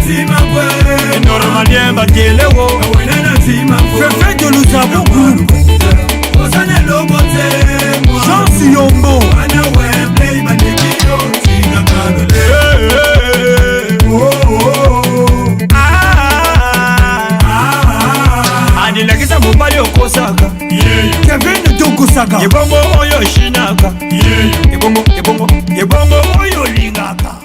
Normalien Batelewo Fefe de Lusabugu Jean Siyombo Adilakisa mobali okosaka Kevin Dokosaka Yebongo oyo shinaka Yebongo oyo lingaka.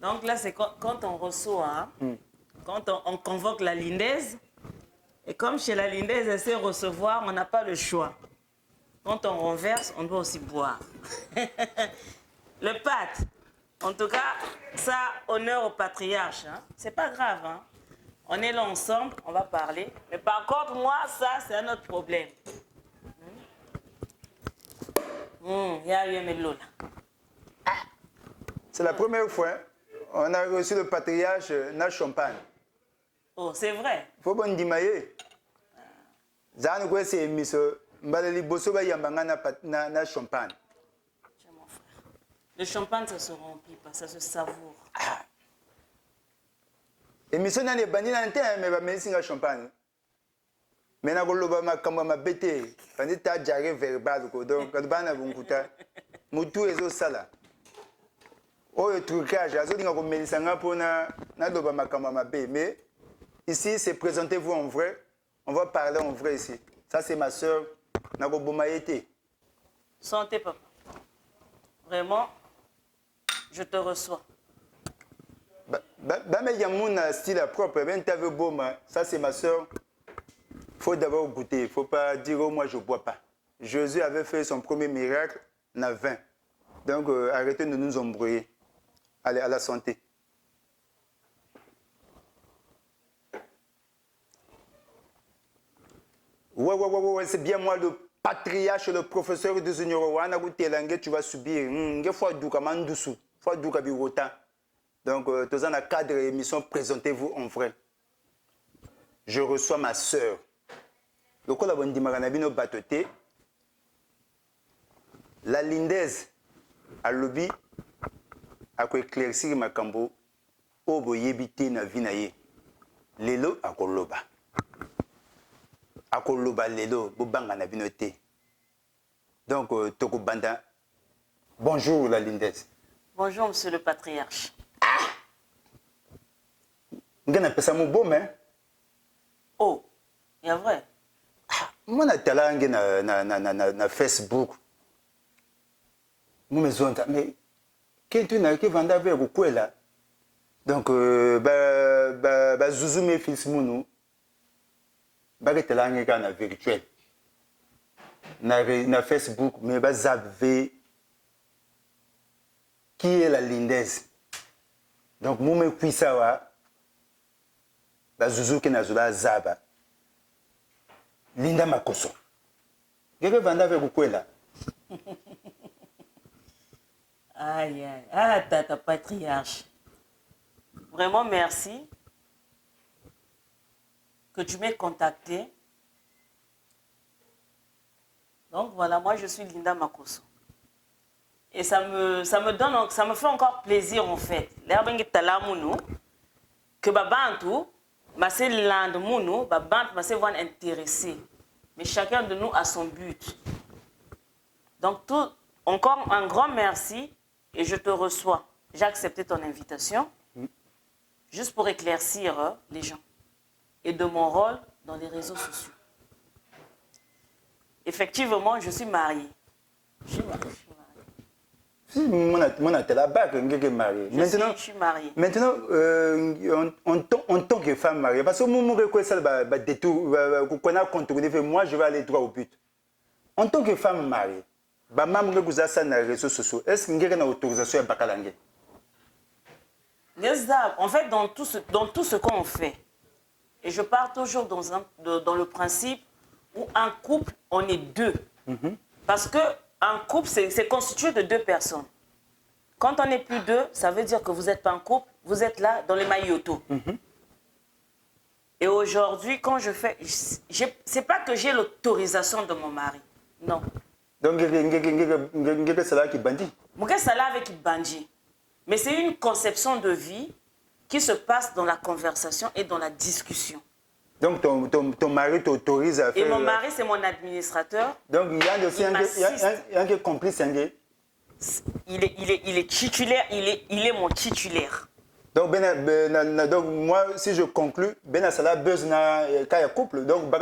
Donc là, c'est quand on reçoit, hein, quand on convoque la lindaise, et comme chez la lindaise, elle sait recevoir, on n'a pas le choix. Quand on renverse, on doit aussi boire. Le pâte, en tout cas, ça, honneur au patriarche. Hein. C'est pas grave, hein. On est là ensemble, on va parler. Mais par contre, moi, ça, c'est un autre problème. C'est la première fois. On a reçu le patriarche na champagne. Oh, c'est vrai. Faut bon dimaye. Zanu quoi c'est miso mbaleli boso ba yambanga na champagne. Tiens mon frère. Le champagne ça se remplit pas, ça se savoure. Et miso na ne bandi na nte mais ba mesinga champagne. Mais na koloba makambo ma bete, bandi ta jare verbal ko donc kadbana bunkuta. Mutu ezo sala. Oh, trucage, mais ici, c'est présentez-vous en vrai. On va parler en vrai ici. Ça, c'est ma soeur, Nagobomaïté. Santé, papa. Vraiment, je te reçois. Mais il y a mon style propre. Ça, c'est ma soeur. Il faut d'abord goûter. Il ne faut pas dire, oh, moi, je ne bois pas. Jésus avait fait son premier miracle, na 20. Donc, arrêtez de nous embrouiller. Allez, à la santé. Ouais, c'est bien moi le patriarche, le professeur de Zuniorowa. Tu vas subir. Donc, dans un cadre d'émission, présentez-vous en vrai. Je reçois ma soeur. Le col a la lindaise à lobby. Ako éclaircir makambo obo yebite na vinaye lelo akoloba lelo bobanga na binote donc toko banda. Bonjour la lindaise. Bonjour monsieur le patriarche. Ngana pesa mo bom hein. Oh, il y a vrai. Moi na talange na Facebook. Mo mezonta mais quand tu n'as que vendre avec au là, donc Zouzou mes fils mounou, te langue na virtuel, na Facebook mais zavé qui est la lindaise. Donc moi me puissa wa Zouzou qui n'a zola zaba, Linda Makoso. Que vendre avec au là. Aïe, aïe, ah, tata patriarche. Vraiment, merci que tu m'aies contacté. Donc voilà, moi je suis Linda Makoso. Et ça me fait encore plaisir en fait. Que Babantou, c'est land mounou, Babantou, c'est voir intéressé. Mais chacun de nous a son but. Donc encore un grand merci. Et je te reçois. J'ai accepté ton invitation, juste pour éclaircir les gens et de mon rôle dans les réseaux sociaux. Effectivement, je suis mariée. Mon la bague, marié. Maintenant, je suis mariée. Maintenant, en tant que femme mariée, parce que moi, je vais aller droit au but. En tant que femme mariée, vous avez sur les réseaux sociaux. Est-ce que vous avez une autorisation à Bakalangue? En fait, dans tout ce qu'on fait, et je pars toujours dans le principe où un couple, on est deux. Parce qu'un couple, c'est constitué de deux personnes. Quand on n'est plus deux, ça veut dire que vous n'êtes pas un couple, vous êtes là dans les maillotos. Et aujourd'hui, quand je fais... C'est pas que j'ai l'autorisation de mon mari. Non. Donc, c'est là qui bandit. C'est là avec bandit. Mais c'est une conception de vie qui se passe dans la conversation et dans la discussion. Donc, ton mari t'autorise à faire... Et mon mari, c'est mon administrateur. Donc, il y a aussi un complice. Il est titulaire, il est mon titulaire. Donc, moi, si je conclus, Sala buzz na couple. Donc,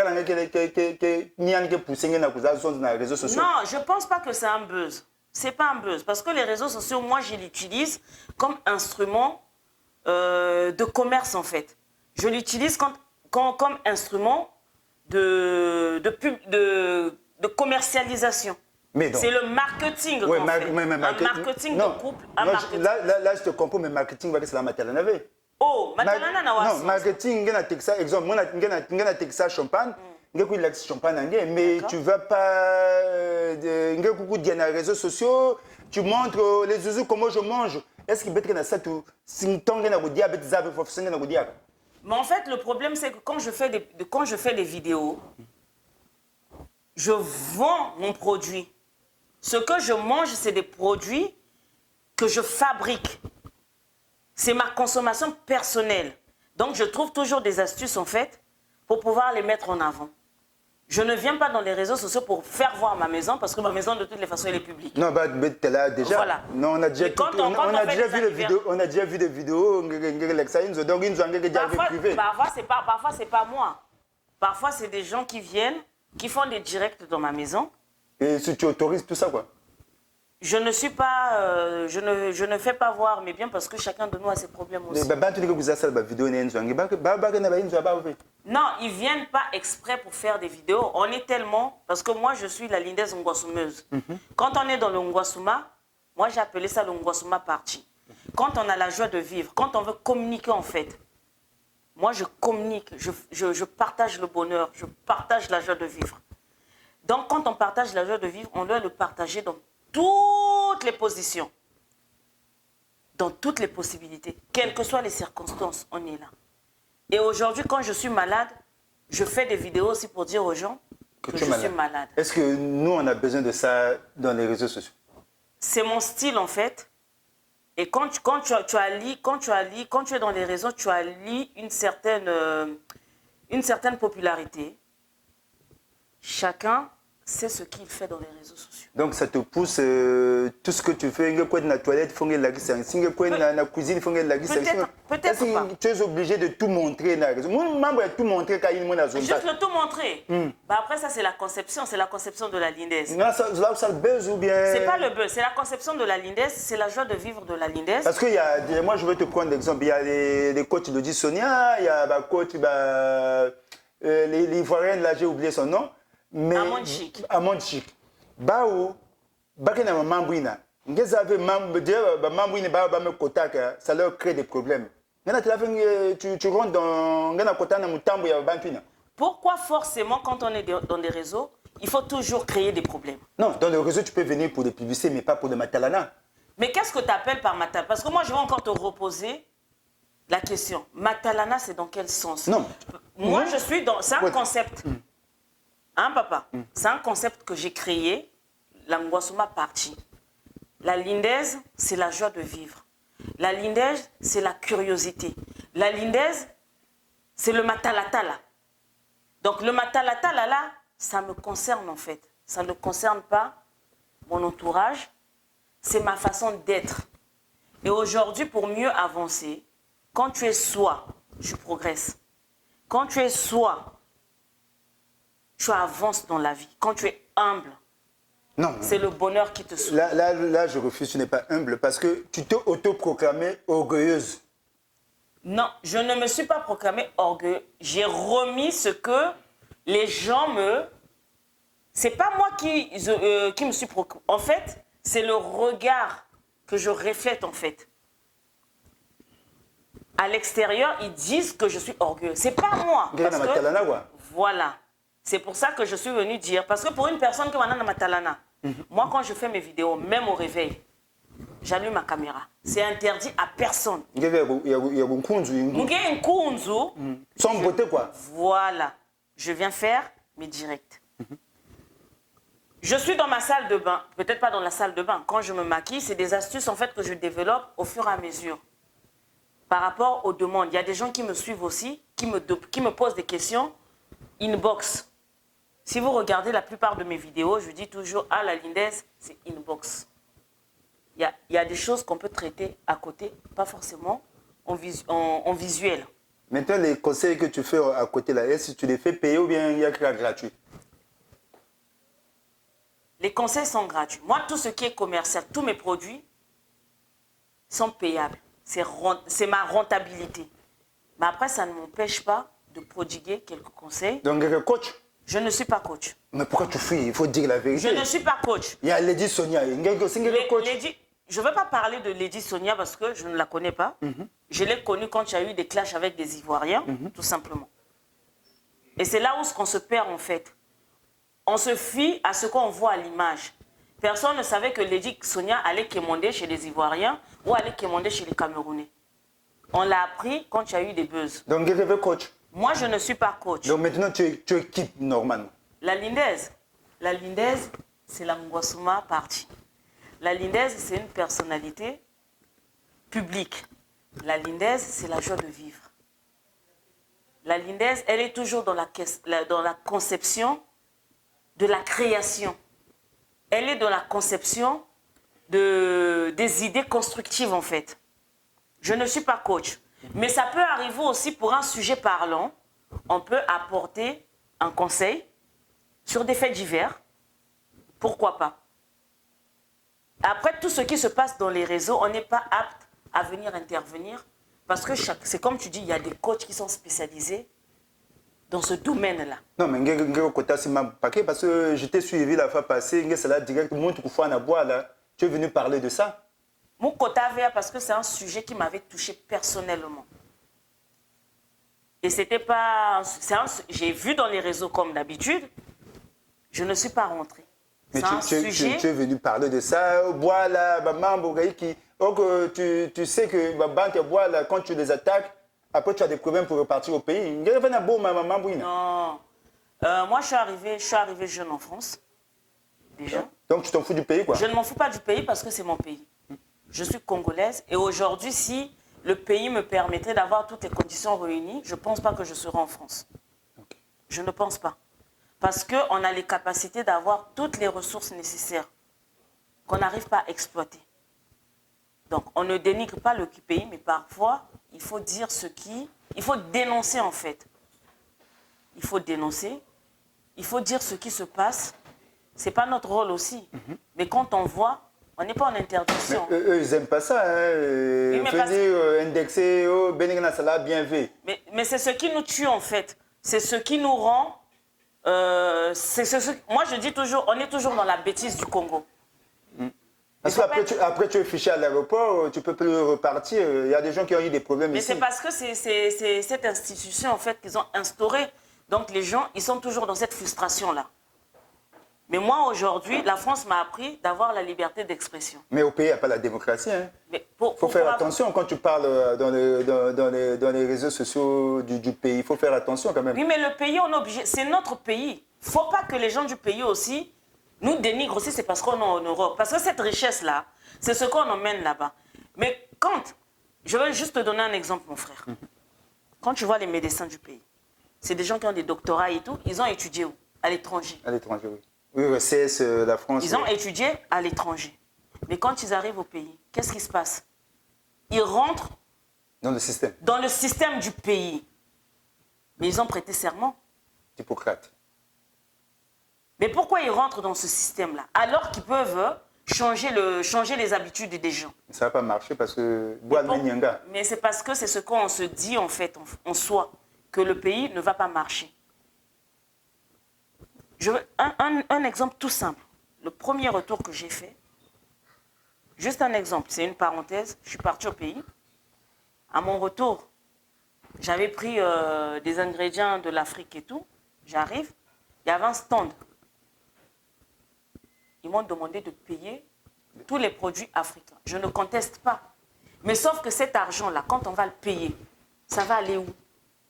réseaux sociaux. Non, je ne pense pas que c'est un buzz. Ce n'est pas un buzz. Parce que les réseaux sociaux, moi, je l'utilise comme instrument de commerce, en fait. Je l'utilise comme instrument de commercialisation. C'est le marketing qu'on fait. Un marketing de couple. Là, je te comprends, mais marketing, c'est la matière. Oh, non, marketing, exemple, moi, je champagne. Mais tu ne vas pas sur les réseaux sociaux, tu montres les zouzous comment je mange. Est-ce qu'il y a ça tout? Mais en fait, le problème, c'est que quand je fais des vidéos, je vends mon produit. Ce que je mange, c'est des produits que je fabrique. C'est ma consommation personnelle. Donc, je trouve toujours des astuces, en fait, pour pouvoir les mettre en avant. Je ne viens pas dans les réseaux sociaux pour faire voir ma maison, parce que ma maison, de toutes les façons, elle est publique. Non, tu es là déjà. Voilà. Non, on a déjà, vu des vidéos, donc ils ont déjà vu privé. Parfois, c'est pas moi. Parfois, c'est des gens qui viennent, qui font des directs dans ma maison. Et si tu autorises tout ça, quoi? Je ne suis pas, je ne fais pas voir mes biens parce que chacun de nous a ses problèmes aussi. Non, ils ne viennent pas exprès pour faire des vidéos. On est tellement, parce que moi je suis la lindaise ngwasumeuse. Quand on est dans le ngwasuma, moi j'ai appelé ça le ngwasuma party. Quand on a la joie de vivre, quand on veut communiquer en fait, moi je communique, je partage le bonheur, je partage la joie de vivre. Donc quand on partage la joie de vivre, on doit le partager dans toutes les positions, dans toutes les possibilités, quelles que soient les circonstances, on est là. Et aujourd'hui, quand je suis malade, je fais des vidéos aussi pour dire aux gens que je suis malade. Est-ce que nous, on a besoin de ça dans les réseaux sociaux? C'est mon style, en fait. Et quand tu es dans les réseaux, tu allies une certaine popularité. Chacun sait ce qu'il fait dans les réseaux sociaux. Donc ça te pousse tout ce que tu fais, dans la toilette, dans la cuisine, peut-être pas. Tu es obligé de tout montrer dans les réseaux. Moi, tout montrer quand il y juste le tout montrer. Bah après, ça, c'est la conception de la lindaise. Non, ça le buzz ou bien... C'est pas le buzz, c'est la conception de la lindaise, c'est la joie de vivre de la lindaise. Parce que moi, je vais te prendre l'exemple. Il y a les coachs de Sonia, il y a le coach, l'Ivoirienne, là, j'ai oublié son nom. Amond Chic. Bao, bakena mambuina. Ngezave kotaka, ça leur crée des problèmes. Tu rentres dans Pourquoi forcément quand on est dans des réseaux, il faut toujours créer des problèmes? Non, dans le réseau tu peux venir pour des publicités mais pas pour des matalana. Mais qu'est-ce que tu appelles par matalana? Parce que moi je vais encore te reposer la question. Matalana, c'est dans quel sens? Non. Moi je suis dans... C'est un concept. Hein, papa? C'est un concept que j'ai créé, la ngwasuma party. La lindaise, c'est la joie de vivre. La lindaise, c'est la curiosité. La lindaise, c'est le matalatala. Donc le matalatala, là, ça me concerne en fait. Ça ne concerne pas mon entourage, c'est ma façon d'être. Et aujourd'hui, pour mieux avancer, quand tu es soi, tu progresses. Quand tu es soi, tu avances dans la vie. Quand tu es humble, Non. C'est le bonheur qui te sourit. Là, je refuse, tu n'es pas humble parce que tu t'es autoproclamée orgueilleuse. Non, je ne me suis pas proclamée orgueilleuse. J'ai remis ce que les gens me... C'est pas moi qui me suis proclamée. En fait, c'est le regard que je reflète, en fait. À l'extérieur, ils disent que je suis orgueilleuse. C'est pas moi. Parce que, voilà. C'est pour ça que je suis venue dire. Parce que pour une personne qui est Matalana, moi, quand je fais mes vidéos, même au réveil, j'allume ma caméra. C'est interdit à personne. Il y a un kunzu. Sans beauté, quoi. Voilà. Je viens faire mes directs. Je suis dans ma salle de bain. Peut-être pas dans la salle de bain. Quand je me maquille, c'est des astuces en fait que je développe au fur et à mesure. Par rapport aux demandes, il y a des gens qui me suivent aussi, qui me posent des questions. Inbox. Si vous regardez la plupart de mes vidéos, je dis toujours, ah, la lindaise, c'est inbox. Il y a des choses qu'on peut traiter à côté, pas forcément en visuel. Maintenant, les conseils que tu fais à côté, là, est-ce que tu les fais payer ou bien il y a que gratuit? Les conseils sont gratuits. Moi, tout ce qui est commercial, tous mes produits sont payables. C'est ma rentabilité. Mais après, ça ne m'empêche pas de prodiguer quelques conseils. Donc, coach? Je ne suis pas coach. Mais pourquoi tu fuis? Il faut dire la vérité. Je ne suis pas coach. Il y a Lady Sonia. Je ne veux pas parler de Lady Sonia parce que je ne la connais pas. Je l'ai connue quand il y a eu des clashs avec des Ivoiriens, tout simplement. Et c'est là où on se perd en fait. On se fie à ce qu'on voit à l'image. Personne ne savait que Lady Sonia allait quémander chez les Ivoiriens ou allait quémander chez les Camerounais. On l'a appris quand il y a eu des buzz. Donc, je veux coach. Moi, je ne suis pas coach. Donc, maintenant, tu équipes normalement. La lindaise, c'est la Ngwasuma partie. La lindaise, c'est une personnalité publique. La lindaise, c'est la joie de vivre. La lindaise, elle est toujours dans la conception de la création. Elle est dans la conception des idées constructives, en fait. Je ne suis pas coach. Mais ça peut arriver aussi pour un sujet parlant. On peut apporter un conseil sur des faits divers. Pourquoi pas? Après, tout ce qui se passe dans les réseaux, on n'est pas apte à venir intervenir. Parce que c'est comme tu dis, il y a des coachs qui sont spécialisés dans ce domaine-là. Non, mais parce que je t'ai suivi la fois passée, tu es venu parler de ça. Mon quota vert parce que c'est un sujet qui m'avait touché personnellement. Et c'était pas... J'ai vu dans les réseaux comme d'habitude, je ne suis pas rentrée. Mais tu es venu parler de ça, voilà, tu sais que quand tu les attaques, après tu as des problèmes pour repartir au pays. Non. Moi, je suis arrivée jeune en France, déjà. Donc tu t'en fous du pays, quoi? Je ne m'en fous pas du pays parce que c'est mon pays. Je suis congolaise et aujourd'hui, si le pays me permettait d'avoir toutes les conditions réunies, je ne pense pas que je serai en France. Okay. Je ne pense pas. Parce qu'on a les capacités d'avoir toutes les ressources nécessaires qu'on n'arrive pas à exploiter. Donc, on ne dénigre pas le pays, mais parfois, il faut dire il faut dénoncer en fait. Il faut dénoncer, il faut dire ce qui se passe. Ce n'est pas notre rôle aussi. Mais quand on voit, on n'est pas en interdiction. Mais eux, ils n'aiment pas ça. Hein. Il faut dire indexer, bien fait. Mais c'est ce qui nous tue en fait. C'est ce qui nous rend... moi, je dis toujours, on est toujours dans la bêtise du Congo. Parce qu'après, tu es fiché à l'aéroport, tu peux plus repartir. Il y a des gens qui ont eu des problèmes ici. Mais c'est parce que c'est cette institution en fait qu'ils ont instaurée. Donc les gens, ils sont toujours dans cette frustration-là. Mais moi, aujourd'hui, la France m'a appris d'avoir la liberté d'expression. Mais au pays, il n'y a pas la démocratie. Hein. Il faut faire attention quand tu parles dans les réseaux sociaux du pays. Il faut faire attention quand même. Oui, mais le pays, on est obligé. C'est notre pays. Il ne faut pas que les gens du pays aussi nous dénigrent aussi. C'est parce qu'on est en Europe. Parce que cette richesse-là, c'est ce qu'on emmène là-bas. Mais quand... Je vais juste te donner un exemple, mon frère. Quand tu vois les médecins du pays, c'est des gens qui ont des doctorats et tout. Ils ont étudié où? À l'étranger. À l'étranger, oui. Oui, CS, la France. Ils ont étudié à l'étranger. Mais quand ils arrivent au pays, qu'est-ce qui se passe? Ils rentrent dans le système. Dans le système du pays. Mais ils ont prêté serment. Hippocrate. Mais pourquoi ils rentrent dans ce système-là alors qu'ils peuvent changer les habitudes des gens? Ça ne va pas marcher parce que... Mais c'est parce que c'est ce qu'on se dit en fait, en soi, que le pays ne va pas marcher. Je veux un exemple tout simple. Le premier retour que j'ai fait, juste un exemple, c'est une parenthèse, je suis partie au pays. À mon retour, j'avais pris des ingrédients de l'Afrique et tout. J'arrive, il y avait un stand. Ils m'ont demandé de payer tous les produits africains. Je ne conteste pas. Mais sauf que cet argent-là, quand on va le payer, ça va aller où?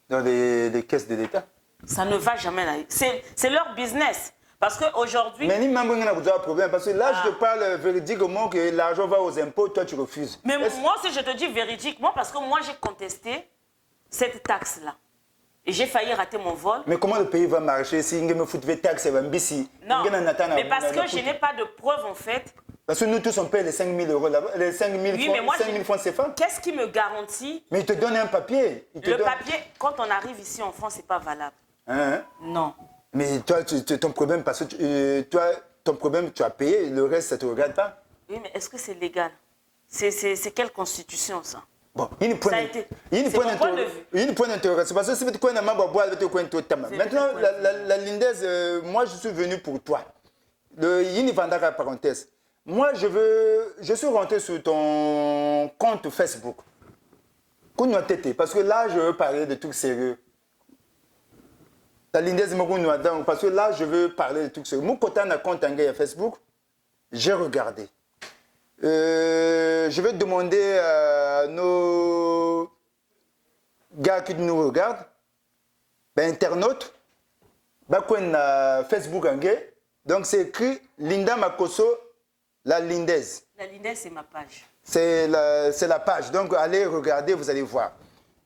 Dans les caisses de l'État. Ça ne va jamais aller. C'est leur business. Parce qu'aujourd'hui... Mais ni même pas un problème. Parce que là, je te parle véridiquement que l'argent va aux impôts, toi, tu refuses. Mais moi, si je te dis véridiquement, parce que moi, j'ai contesté cette taxe-là. Et j'ai failli rater mon vol. Mais comment le pays va marcher si il me fout de taxes et non, mais parce que je n'ai pas de preuves, en fait. Parce que nous tous, on paye les 5 000 euros là-bas, les 5 000 francs CFA. Qu'est-ce qui me garantit? Mais il te donne un papier. Papier, quand on arrive ici en France, ce n'est pas valable. Hein? Non. Mais toi, ton problème, parce que ton problème, tu as payé, le reste, ça ne te regarde pas. Oui, mais est-ce que c'est légal? C'est quelle constitution, ça? Bon, il y a une point d'interrogation. Parce que si tu as maintenant, la Lindaise, moi, je suis venu pour toi. Il y a une parenthèse. Moi, je suis rentré sur ton compte Facebook. Parce que là, je veux parler de trucs sérieux. La Lindaise, parce que là, je veux parler de trucs sérieux. Mon côté, un compte Facebook, j'ai regardé. Je vais demander à nos gars qui nous regardent, internautes, Facebook, donc c'est écrit Linda Makosso, la Lindaise. La Lindaise, c'est ma page. C'est la page, donc allez regarder, vous allez voir.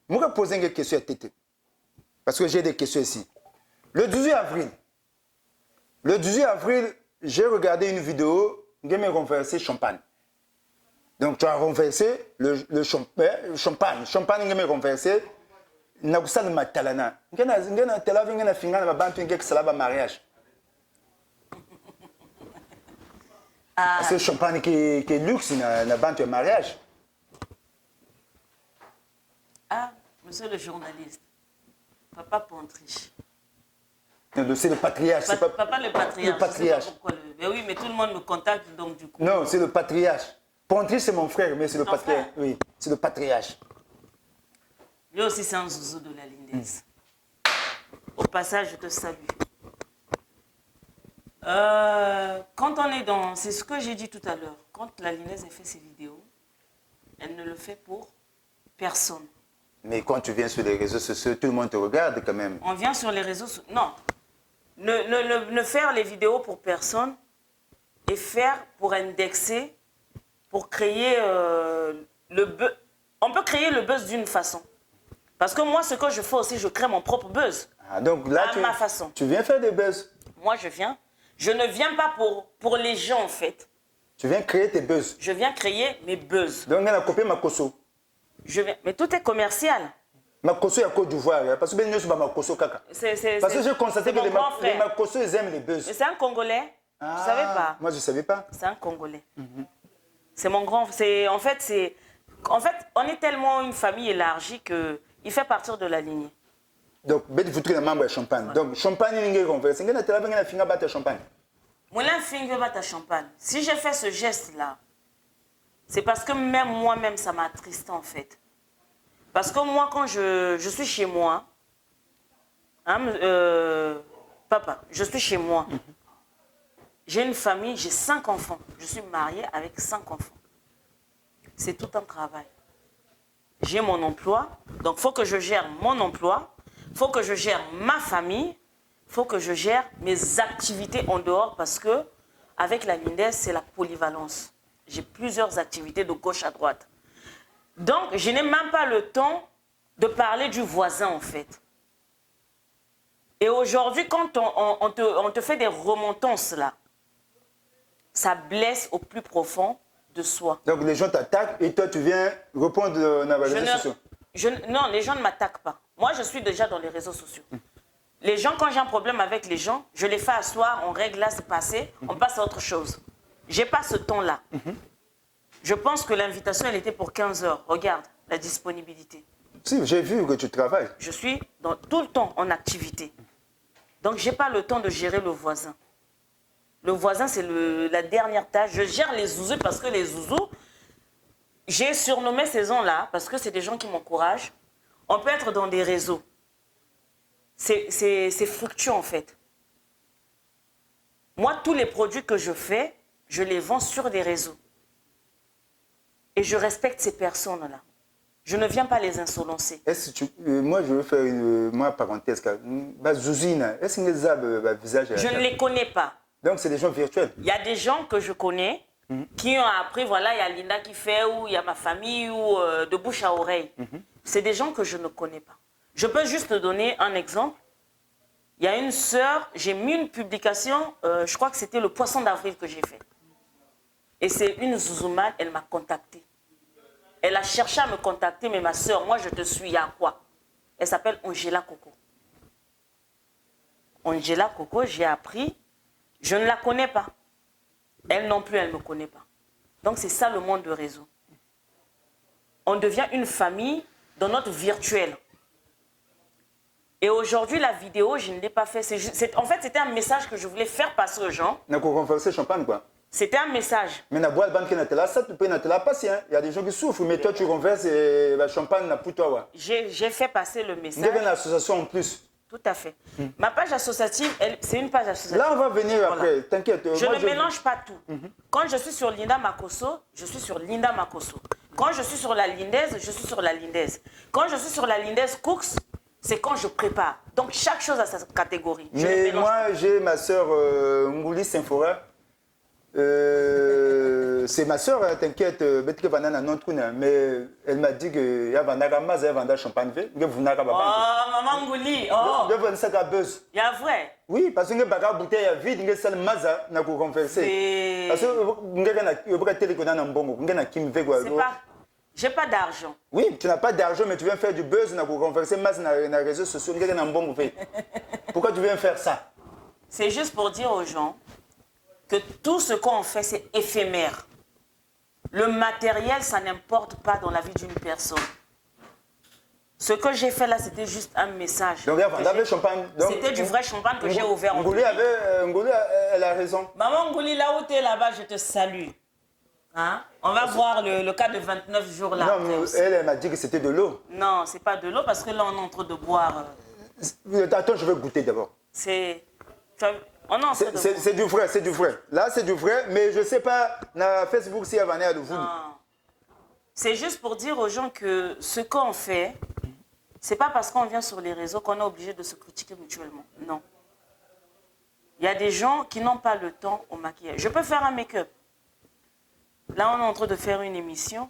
Je vais poser une question à Tété, parce que j'ai des questions ici. Le 18 avril, j'ai regardé une vidéo, j'ai renversé champagne. Donc, tu as renversé le champagne. Champagne, tu as renversé. Tu as renversé le matalana. Tu as renversé le mariage. C'est le champagne qui est luxe, dans le mariage. Ah, monsieur le journaliste. Papa Pontriche. C'est le patriarche. Papa le patriarche. Le patriarche. Mais oui, mais tout le monde me contacte, donc du coup... Non, c'est le patriarche. Pontriche, c'est mon frère, mais c'est le patriarche. Oui, c'est le patriarche. Lui aussi, c'est un zouzou de la Lindaise. Au passage, je te salue. Quand on est dans... C'est ce que j'ai dit tout à l'heure. Quand la Lindaise a fait ses vidéos, elle ne le fait pour personne. Mais quand tu viens sur les réseaux sociaux, tout le monde te regarde quand même. On vient sur les réseaux sociaux. Non. Ne faire les vidéos pour personne et faire pour indexer, pour créer le buzz. On peut créer le buzz d'une façon. Parce que moi, ce que je fais aussi, je crée mon propre buzz. Ah, donc là, ma façon. Tu viens faire des buzz. Moi, je ne viens pas pour les gens, en fait. Tu viens créer tes buzz. Je viens créer mes buzz. Donc, on a copié Makosso. Mais tout est commercial. Makosso est à Côte d'Ivoire. Parce que je suis pas Makosso caca. Parce que j'ai constaté que les Makosso, ils aiment les buzz. Mais c'est un Congolais. Ah, je ne savais pas. Moi, je ne savais pas. C'est un Congolais. C'est mon grand... En fait, on est tellement une famille élargie qu'il fait partir de la lignée. Donc, vous trouvez membre de champagne. Donc, champagne, il y a renversé. Il y a un champagne. Moulin finger bat à champagne. Si j'ai fait ce geste-là, c'est parce que même moi-même, ça m'a attristé en fait. Parce que moi, quand je suis chez moi, papa, je suis chez moi. J'ai une famille, j'ai 5 enfants. Je suis mariée avec 5 enfants. C'est tout un travail. J'ai mon emploi, donc il faut que je gère mon emploi, il faut que je gère ma famille, il faut que je gère mes activités en dehors parce que avec la Lindaise, c'est la polyvalence. J'ai plusieurs activités de gauche à droite. Donc, je n'ai même pas le temps de parler du voisin, en fait. Et aujourd'hui, quand on te fait des remontances, là, ça blesse au plus profond de soi. Donc, les gens t'attaquent et toi, tu viens répondre dans les réseaux sociaux. Non, les gens ne m'attaquent pas. Moi, je suis déjà dans les réseaux sociaux. Les gens, quand j'ai un problème avec les gens, je les fais asseoir, on règle là, c'est passé, on passe à autre chose. Je n'ai pas ce temps-là. Je pense que l'invitation, elle était pour 15 heures. Regarde la disponibilité. Si, j'ai vu que tu travailles. Je suis tout le temps en activité. Donc, je n'ai pas le temps de gérer le voisin. Le voisin, c'est la dernière tâche. Je gère les zouzous parce que les zouzous, j'ai surnommé ces gens-là parce que c'est des gens qui m'encouragent. On peut être dans des réseaux. C'est fructueux, en fait. Moi, tous les produits que je fais, je les vends sur des réseaux. Et je respecte ces personnes-là. Je ne viens pas les insolencer. Moi, je veux faire une parenthèse. Zouzine, est-ce que les a visage? Je ne les connais pas. Donc, c'est des gens virtuels. Il y a des gens que je connais qui ont appris, voilà, il y a Linda qui fait, ou il y a ma famille, ou de bouche à oreille. C'est des gens que je ne connais pas. Je peux juste te donner un exemple. Il y a une sœur, j'ai mis une publication, je crois que c'était le poisson d'avril que j'ai fait. Et c'est une Zouzoumane, elle m'a contactée. Elle a cherché à me contacter, mais ma sœur, moi je te suis, il y a quoi? Elle s'appelle Angela Coco. Angela Coco, j'ai appris, je ne la connais pas. Elle non plus, elle ne me connaît pas. Donc c'est ça le monde de réseau. On devient une famille dans notre virtuel. Et aujourd'hui, la vidéo, je ne l'ai pas fait. En fait, c'était un message que je voulais faire passer aux gens. On a conversé champagne, quoi. C'était un message. Mais la boîte banque là, ça tu peux pas passer. Il y a des gens qui souffrent, mais toi tu renverses et le champagne pour toi. J'ai fait passer le message. Il y a une association en plus. Tout à fait. Ma page associative, c'est une page associative. Là, on va venir après, t'inquiète. Je ne mélange pas tout. Quand je suis sur Linda Makosso, je suis sur Linda Makosso. Quand je suis sur la Lindaise, je suis sur la Lindaise. Quand je suis sur la Lindaise Cooks, c'est quand je prépare. Donc, chaque chose a sa catégorie. Mais moi, j'ai ma soeur Ngouli Sinfora. C'est ma soeur, t'inquiète, mais elle m'a dit que y a un champagne. Oh, maman Ngouli, oh. Il y a vrai. Oui, parce que les bouteilles vide, il y a maza na converser. Parce que j'ai pas d'argent. Oui, tu n'as pas d'argent, mais tu viens faire du buzz na converser maza na les réseaux sociaux. Pourquoi tu viens faire ça? C'est juste pour dire aux gens que tout ce qu'on fait, c'est éphémère. Le matériel, ça n'importe pas dans la vie d'une personne. Ce que j'ai fait là, c'était juste un message. Donc, il y champagne. C'était du vrai champagne que j'ai ouvert en Ngouli elle a raison. Maman Ngouli, là où tu es là-bas, je te salue. Hein? On va voir le cas de 29 jours là. Non, mais elle m'a dit que c'était de l'eau. Non, c'est pas de l'eau parce que là, on est en train de boire. Attends, je vais goûter d'abord. C'est du vrai, c'est du vrai. Là, c'est du vrai, mais je ne sais pas, na Facebook, si elle va venir de vous. C'est juste pour dire aux gens que ce qu'on fait, ce n'est pas parce qu'on vient sur les réseaux qu'on est obligé de se critiquer mutuellement. Non. Il y a des gens qui n'ont pas le temps au maquillage. Je peux faire un make-up. Là, on est en train de faire une émission.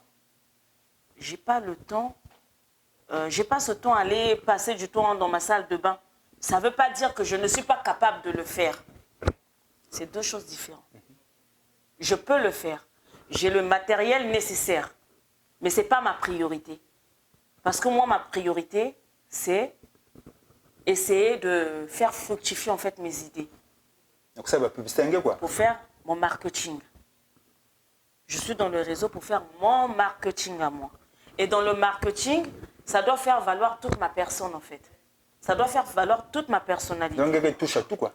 Je n'ai pas le temps. Je n'ai pas ce temps à aller passer du temps dans ma salle de bain. Ça ne veut pas dire que je ne suis pas capable de le faire. C'est deux choses différentes. Je peux le faire. J'ai le matériel nécessaire. Mais ce n'est pas ma priorité. Parce que moi, ma priorité, c'est essayer de faire fructifier en fait mes idées. Donc ça va plus distinguer quoi? Pour faire mon marketing. Je suis dans le réseau pour faire mon marketing à moi. Et dans le marketing, ça doit faire valoir toute ma personne en fait. Ça doit faire valoir toute ma personnalité. Donc, elle touche à tout, quoi.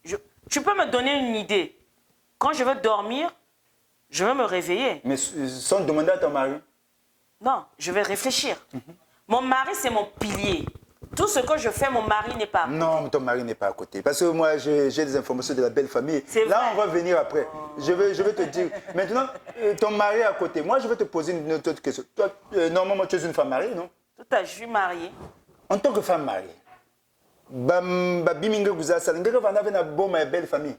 Tu peux me donner une idée. Quand je veux dormir, je veux me réveiller. Mais sans demander à ton mari? Non, je vais réfléchir. Mon mari, c'est mon pilier. Tout ce que je fais, mon mari n'est pas à côté. Non, ton mari n'est pas à côté. Parce que moi, j'ai des informations de la belle famille. Là, on va venir après. Je vais te dire. Maintenant, ton mari est à côté. Moi, je vais te poser une autre question. Toi, normalement, tu es une femme mariée, non? Tout à fait, je suis mariée. En tant que femme mariée, ma belle famille.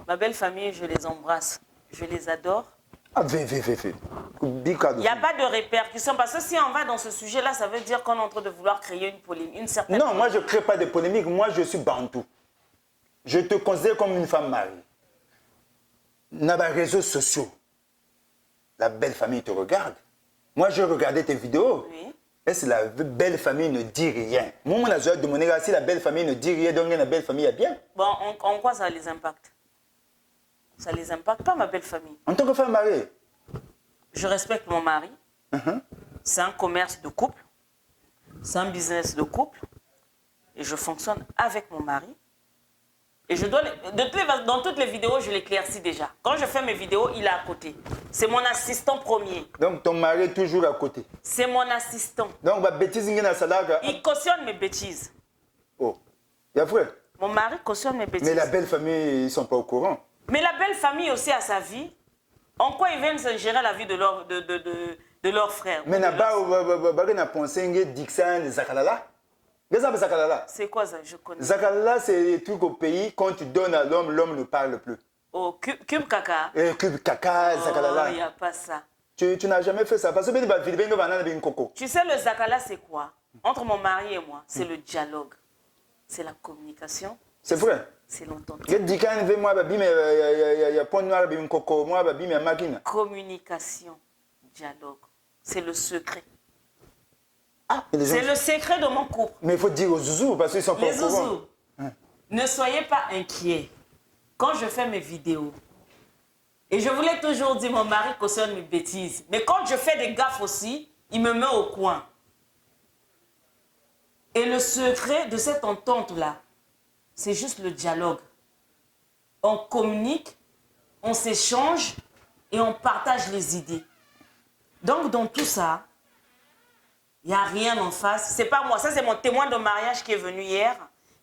Ma belle famille, je les embrasse. Je les adore. Ah, Il n'y a pas de répercussions. Parce que si on va dans ce sujet-là, ça veut dire qu'on est en train de vouloir créer une polémique, une certaine Non, moi, je ne crée pas de polémique. Moi, je suis bantou. Je te considère comme une femme mariée. Dans les réseaux sociaux, la belle famille te regarde. Moi, je regardais tes vidéos. Oui. Est-ce que la belle famille ne dit rien? Moi, on a demandé si la belle famille ne dit rien, donc la belle famille est bien. Bon, en quoi ça les impacte? Ça les impacte pas, ma belle famille. En tant que femme mariée? Je respecte mon mari. C'est un commerce de couple. C'est un business de couple. Et je fonctionne avec mon mari. Et je dois... Dans toutes les vidéos, je l'éclaircis déjà. Quand je fais mes vidéos, il est à côté. C'est mon assistant premier. Donc, ton mari est toujours à côté? C'est mon assistant. Donc, ma bêtise, il cautionne mes bêtises. Oh, il y a vrai? Mon mari cautionne mes bêtises. Mais la belle famille, ils ne sont pas au courant. Mais la belle famille aussi a sa vie. En quoi ils viennent gérer la vie de leur frère? Mais n'a-pas pensé que Dixon, Zakalala? C'est quoi ça? Je connais. Zakalala, c'est des trucs au pays, quand tu donnes à l'homme, l'homme ne parle plus. Oh, cube caca. Cube caca, Zakalala. Il n'y a pas ça. Tu n'as jamais fait ça. Parce que tu sais, le Zakala, c'est quoi? Entre mon mari et moi, c'est le dialogue. C'est la communication. C'est vrai? C'est l'entente. Communication, dialogue. C'est le secret. C'est le secret de mon couple. Mais il faut dire aux zouzous parce qu'ils sont pas au courant. Les zouzous, ne soyez pas inquiets. Quand je fais mes vidéos, et je vous l'ai toujours dit, mon mari cautionne mes bêtises. Mais quand je fais des gaffes aussi, il me met au coin. Et le secret de cette entente-là, c'est juste le dialogue. On communique, on s'échange et on partage les idées. Donc, dans tout ça, il n'y a rien en face. C'est pas moi, ça c'est mon témoin de mariage qui est venu hier.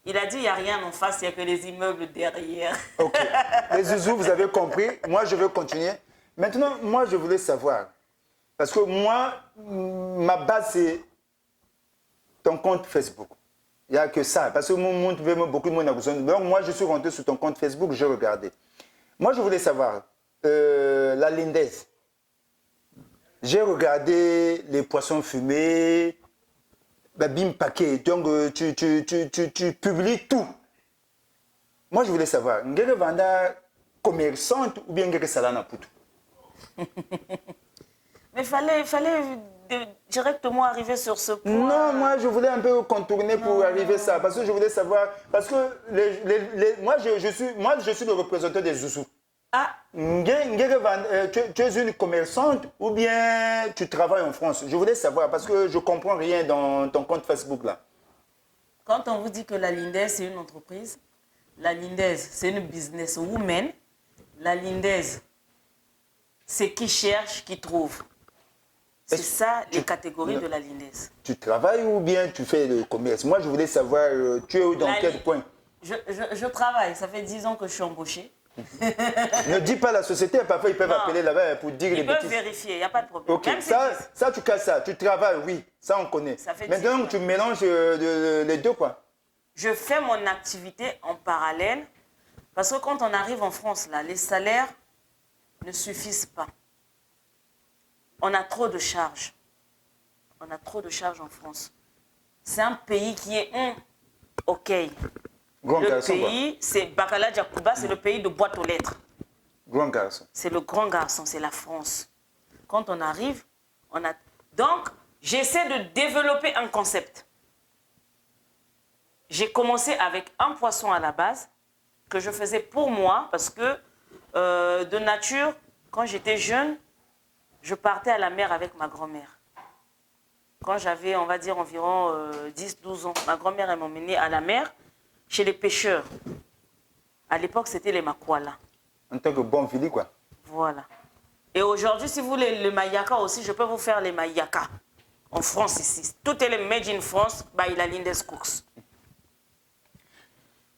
Il a dit il n'y a rien en face, il n'y a que les immeubles derrière. Ok. Les zouzous, vous avez compris. Moi, je veux continuer. Maintenant, moi, je voulais savoir. Parce que moi, ma base, c'est ton compte Facebook. Il n'y a que ça. Parce que beaucoup de monde a besoin. Donc, moi, je suis rentré sur ton compte Facebook, j'ai regardé. Moi, je voulais savoir, la lindaise. J'ai regardé les poissons fumés, bim paquet. Donc, tu publies tout. Moi, je voulais savoir, ngere vanda commerçante ou bien ngere salana poutou? Mais fallait directement arriver sur ce point. Non, moi, je voulais un peu contourner pour arriver à ça. Parce que je voulais savoir, parce que moi, je suis le représentant des zouzous. Ah. Tu es une commerçante ou bien tu travailles en France? Je voulais savoir parce que je ne comprends rien dans ton compte Facebook là. Quand on vous dit que la Lindaise c'est une entreprise, la Lindaise c'est une businesswoman, la Lindaise c'est qui cherche, qui trouve. C'est ça les catégories de la Lindaise. Tu travailles ou bien tu fais le commerce? Moi je voulais savoir, tu es dans quel point? Je travaille, ça fait 10 ans que je suis embauchée. Ne dis pas la société, parfois ils peuvent appeler là-bas pour dire les bêtises. Ils peuvent vérifier, il n'y a pas de problème. Ok, ça tu casses ça, tu travailles, oui, ça on connaît. Maintenant tu mélanges les deux quoi. Je fais mon activité en parallèle parce que quand on arrive en France, là, les salaires ne suffisent pas. On a trop de charges. On a trop de charges en France. C'est un pays qui est OK. Le pays, c'est Bakala Djakouba, c'est le pays de boîte aux lettres. Grand garçon. C'est le grand garçon, c'est la France. Quand on arrive, on a... Donc, j'essaie de développer un concept. J'ai commencé avec un poisson à la base, que je faisais pour moi, parce que de nature, quand j'étais jeune, je partais à la mer avec ma grand-mère. Quand j'avais, on va dire, environ 10-12 ans, ma grand-mère m'a emmenée à la mer, chez les pêcheurs. À l'époque, c'était les makwala. En tant que bon fili, quoi. Voilà. Et aujourd'hui, si vous voulez le mayaka aussi, je peux vous faire les mayaka. En France, ici. Tout est le made in France, by la Lindaise Cooks.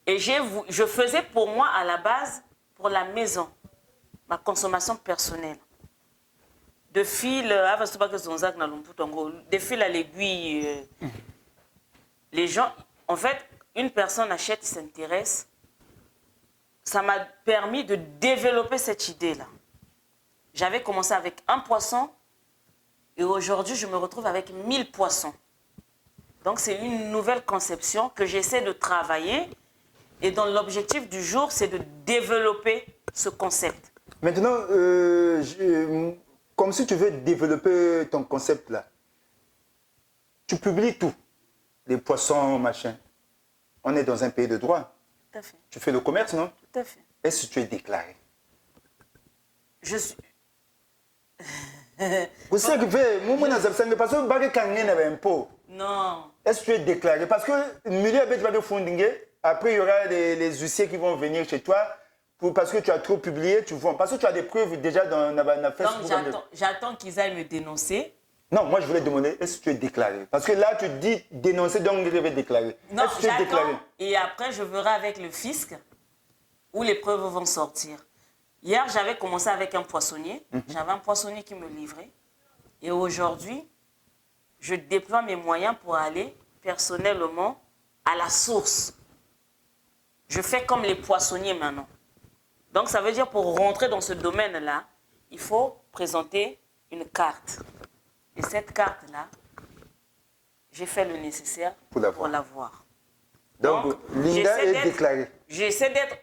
Et je faisais pour moi, à la base, pour la maison, ma consommation personnelle. De fil, de fil à l'aiguille. Les gens, en fait, une personne achète, s'intéresse. Ça m'a permis de développer cette idée-là. J'avais commencé avec un poisson et aujourd'hui, je me retrouve avec 1000 poissons. Donc, c'est une nouvelle conception que j'essaie de travailler et dont l'objectif du jour, c'est de développer ce concept. Maintenant, comme si tu veux développer ton concept-là, Tu publies tout. Les poissons, machin. On est dans un pays de droit. Tout à fait. Tu fais le commerce, non? Tout à fait. Est-ce que tu es déclaré? Je suis... Vous savez que parce que bague kangé n'a un pot. Non. Est-ce que tu es déclaré? Parce que le milieu avec de funding, après il y aura les huissiers qui vont venir chez toi parce que tu as trop publié, tu vois. Parce que tu as des preuves déjà dans Facebook. Donc j'attends qu'ils aillent me dénoncer. Non, moi je voulais demander, est-ce que tu es déclaré? Parce que là tu dis dénoncer, donc je vais déclarer. Non, est-ce que tu es déclaré? Et après je verrai avec le fisc où les preuves vont sortir. Hier, j'avais commencé avec un poissonnier. J'avais un poissonnier qui me livrait. Et aujourd'hui, je déploie mes moyens pour aller personnellement à la source. Je fais comme les poissonniers maintenant. Donc, ça veut dire pour rentrer dans ce domaine-là, il faut présenter une carte. Et cette carte-là, j'ai fait le nécessaire pour l'avoir. Donc Linda est déclarée. J'essaie d'être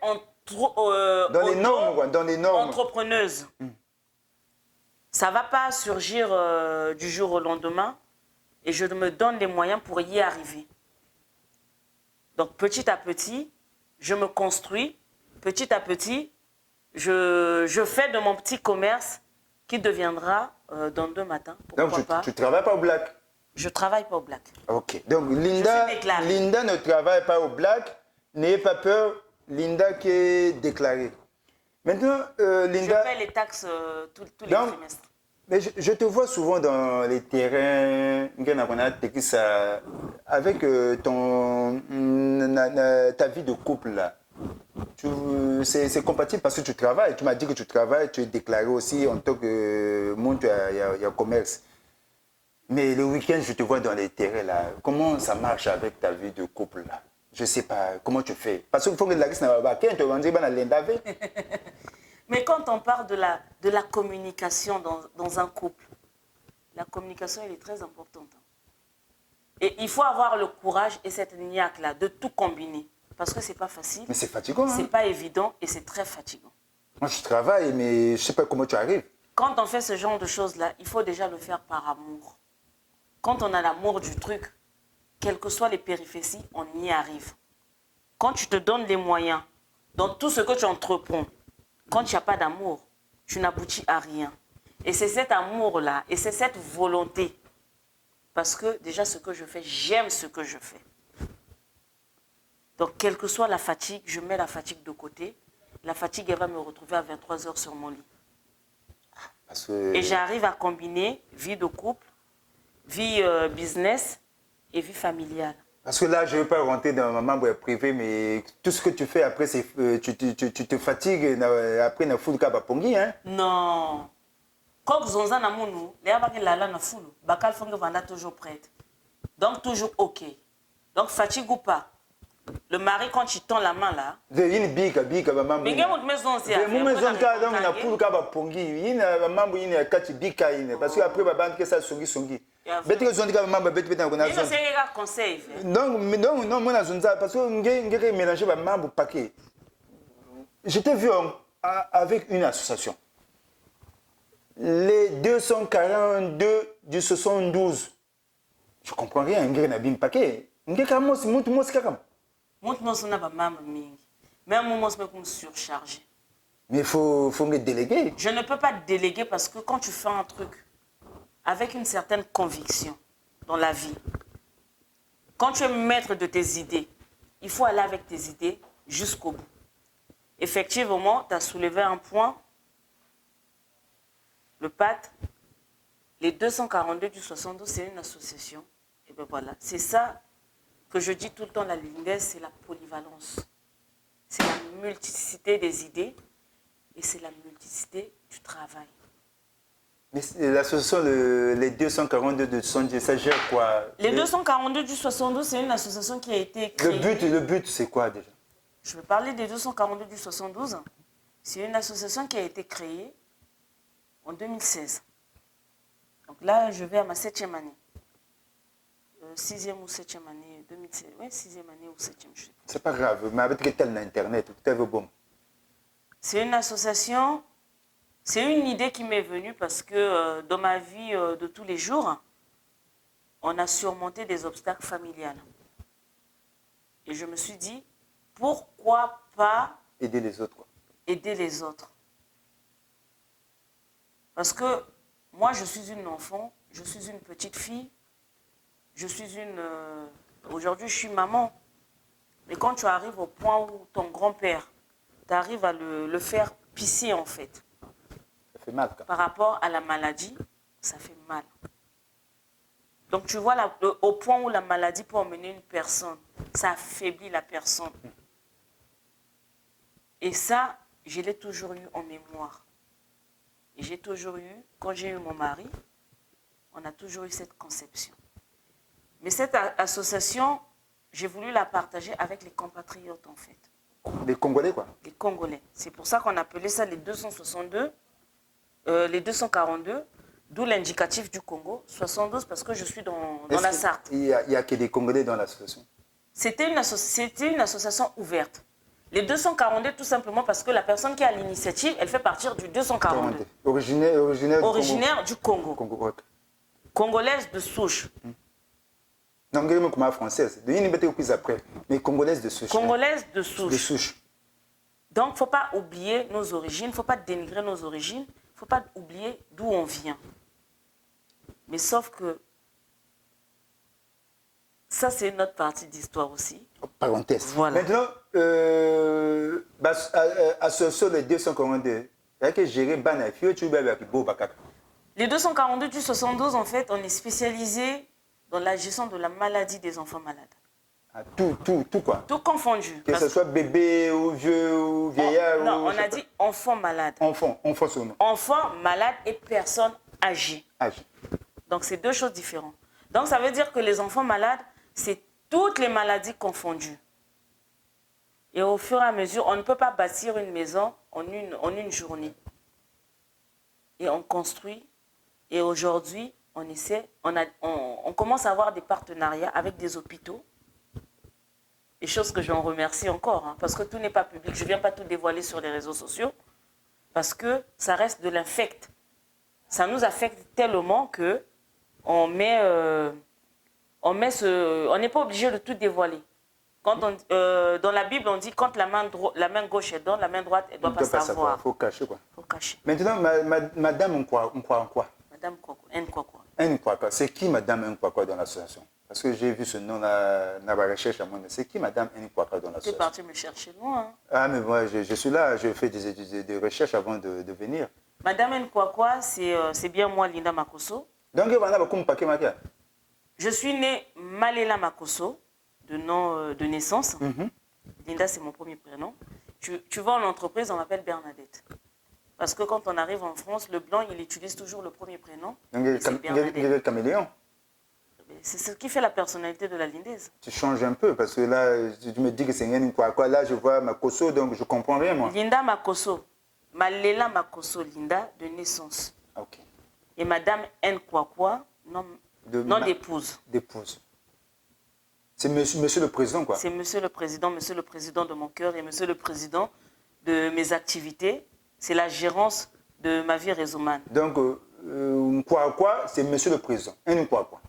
dans les normes, quoi, dans les normes. Entrepreneuse. Ça ne va pas surgir du jour au lendemain et je me donne les moyens pour y arriver. Donc petit à petit, je me construis. Petit à petit, je fais de mon petit commerce qui deviendra dans 2 matins. Donc tu ne travailles pas au black? Je ne travaille pas au black. Ok. Donc Linda ne travaille pas au black. N'ayez pas peur. Linda qui est déclarée. Maintenant, Linda... Je paie les taxes tous les trimestres. Mais je te vois souvent dans les terrains, avec ta vie de couple là. C'est compatible parce que tu travailles. Tu m'as dit que tu travailles, tu es déclaré aussi en tant que monde, il y a commerce. Mais le week-end, je te vois dans les terrains là. Comment ça marche avec ta vie de couple là? Je ne sais pas comment tu fais. Parce qu'il faut que la liste n'a pas te rendre. Mais quand on parle de la communication dans un couple, la communication elle est très importante. Et il faut avoir le courage et cette niaque-là de tout combiner. Parce que ce n'est pas facile. Mais c'est fatigant. Ce n'est pas évident et c'est très fatigant. Moi, je travaille, mais je ne sais pas comment tu arrives. Quand on fait ce genre de choses-là, il faut déjà le faire par amour. Quand on a l'amour du truc, quelles que soient les péripéties, on y arrive. Quand tu te donnes les moyens, dans tout ce que tu entreprends, quand tu n'as pas d'amour, tu n'aboutis à rien. Et c'est cet amour-là, et c'est cette volonté. Parce que déjà, ce que je fais, j'aime ce que je fais. Donc, quelle que soit la fatigue, je mets la fatigue de côté. La fatigue, elle va me retrouver à 23h sur mon lit. Et j'arrive à combiner vie de couple, vie business et vie familiale. Parce que là, je ne veux pas rentrer dans ma membre privée, mais tout ce que tu fais après, tu te fatigues après na foule kaba pongi, hein? Non. Quand vous avez un amour, les gens qui la foule, bakal fonge vanda toujours prête. Donc toujours ok. Donc fatigue ou pas. Le mari quand il tend la main là. Une bika maman. Mais votre maison c'est. Mon maison ka donc na foule kaba pongi, une maman une kati bika une parce que après baba que ça songi. Beti que zonga maman beti na kona zone. C'est un conseil. Non moi na zonza parce que ngeke mélanger ba maman paquet. Je t'ai vu avec une association. Les 242 du 72. Je comprends rien, ngeke na bim paquet. Ngeke mos kakam. Même moi, je me surcharger. Mais il faut me déléguer. Je ne peux pas déléguer parce que quand tu fais un truc avec une certaine conviction dans la vie, quand tu es maître de tes idées, il faut aller avec tes idées jusqu'au bout. Effectivement, tu as soulevé un point, le PAT, les 242 du 72, c'est une association. Et bien voilà, c'est ça que je dis tout le temps, la Lindes, c'est la polyvalence. C'est la multiplicité des idées et c'est la multiplicité du travail. Mais l'association, les 242 de 72, ça gère quoi? Les 242 du 72, c'est une association qui a été créée. Le but c'est quoi déjà? Je vais parler des 242 du 72. C'est une association qui a été créée en 2016. Donc là, je vais à ma 7e année. 6e ou 7e année, 2016. Oui, 6e année ou 7e, je sais pas. C'est pas grave, mais avec quel Internet, tout est bon. C'est une association, c'est une idée qui m'est venue parce que dans ma vie de tous les jours, on a surmonté des obstacles familiales. Et je me suis dit, pourquoi pas aider les autres, quoi. Aider les autres. Parce que moi, je suis une enfant, je suis une petite fille, je suis une... aujourd'hui, je suis maman. Mais quand tu arrives au point où ton grand-père, tu arrives à le faire pisser, en fait. Ça fait mal, quoi. Par rapport à la maladie, ça fait mal. Donc, tu vois, au point où la maladie peut emmener une personne, ça affaiblit la personne. Et ça, je l'ai toujours eu en mémoire. Et j'ai toujours eu, quand j'ai eu mon mari, on a toujours eu cette conception. Mais cette association, j'ai voulu la partager avec les compatriotes, en fait. Les Congolais, quoi. Les Congolais. C'est pour ça qu'on appelait ça les 262, les 242, d'où l'indicatif du Congo. 72 parce que je suis dans la Sarthe. Il y a que des Congolais dans l'association? C'était une association ouverte. Les 242, tout simplement parce que la personne qui a l'initiative, elle fait partir du 242. Originaire du Congo. Congolaise de souche. Non, je ne suis française. Mais congolaise de souche. Congolaise de souche. De souche. Donc, il ne faut pas oublier nos origines, il ne faut pas dénigrer nos origines, il ne faut pas oublier d'où on vient. Mais sauf que ça, c'est une autre partie d'histoire aussi. Parenthèse. Voilà. Maintenant, association les 242, il y a gérer Banafi, tu veux avec Beau Bakaka. Les 242 du 72, en fait, on est spécialisé dans la gestion de la maladie des enfants malades. Ah, tout quoi. Tout confondu. Que ce soit bébé ou vieux ou vieillard. Non, on a dit enfant malade. Enfant seulement. Enfant malade et personne âgée. Donc, c'est deux choses différentes. Donc, ça veut dire que les enfants malades, c'est toutes les maladies confondues. Et au fur et à mesure, on ne peut pas bâtir une maison en une journée. Et on construit. Et aujourd'hui, on commence à avoir des partenariats avec des hôpitaux. Et chose que j'en remercie encore, hein, parce que tout n'est pas public. Je ne viens pas tout dévoiler sur les réseaux sociaux, parce que ça reste de l'infect. Ça nous affecte tellement que on n'est pas obligé de tout dévoiler. Quand dans la Bible, on dit quand la main gauche est dans, la main droite, elle ne doit pas savoir. Il faut cacher, quoi. Faut cacher. Maintenant, madame, on croit en quoi? Madame Nkwakwa. Nkwakwa. C'est qui madame Nkwakwa dans l'association? Parce que j'ai vu ce nom-là dans la recherche à moi. C'est qui madame Nkwakwa dans l'association? Tu es parti me chercher loin. Hein. Ah, mais moi, je suis là, je fais des recherches avant de venir. Madame Nkwakwa, c'est bien moi, Linda Makosso. Donc, je suis née Malela Makosso, de nom de naissance. Linda, c'est mon premier prénom. Tu vas en entreprise, on m'appelle Bernadette. Parce que quand on arrive en France, le blanc, il utilise toujours le premier prénom. Donc, il y a le caméléon. C'est ce qui fait la personnalité de la lindaise. Tu changes un peu, parce que là, tu me dis que c'est Nkwakwa. Là, je vois Makosso, donc je ne comprends rien, moi. Linda Makosso. Malela Makosso, Linda, de naissance. Ok. Et Madame Nkwakwa, nom d'épouse. D'épouse. C'est monsieur le président, quoi. C'est monsieur le président de mon cœur et monsieur le président de mes activités. C'est la gérance de ma vie Rézomane. Donc, Nkwakwa, c'est monsieur le président. Nkwakwa.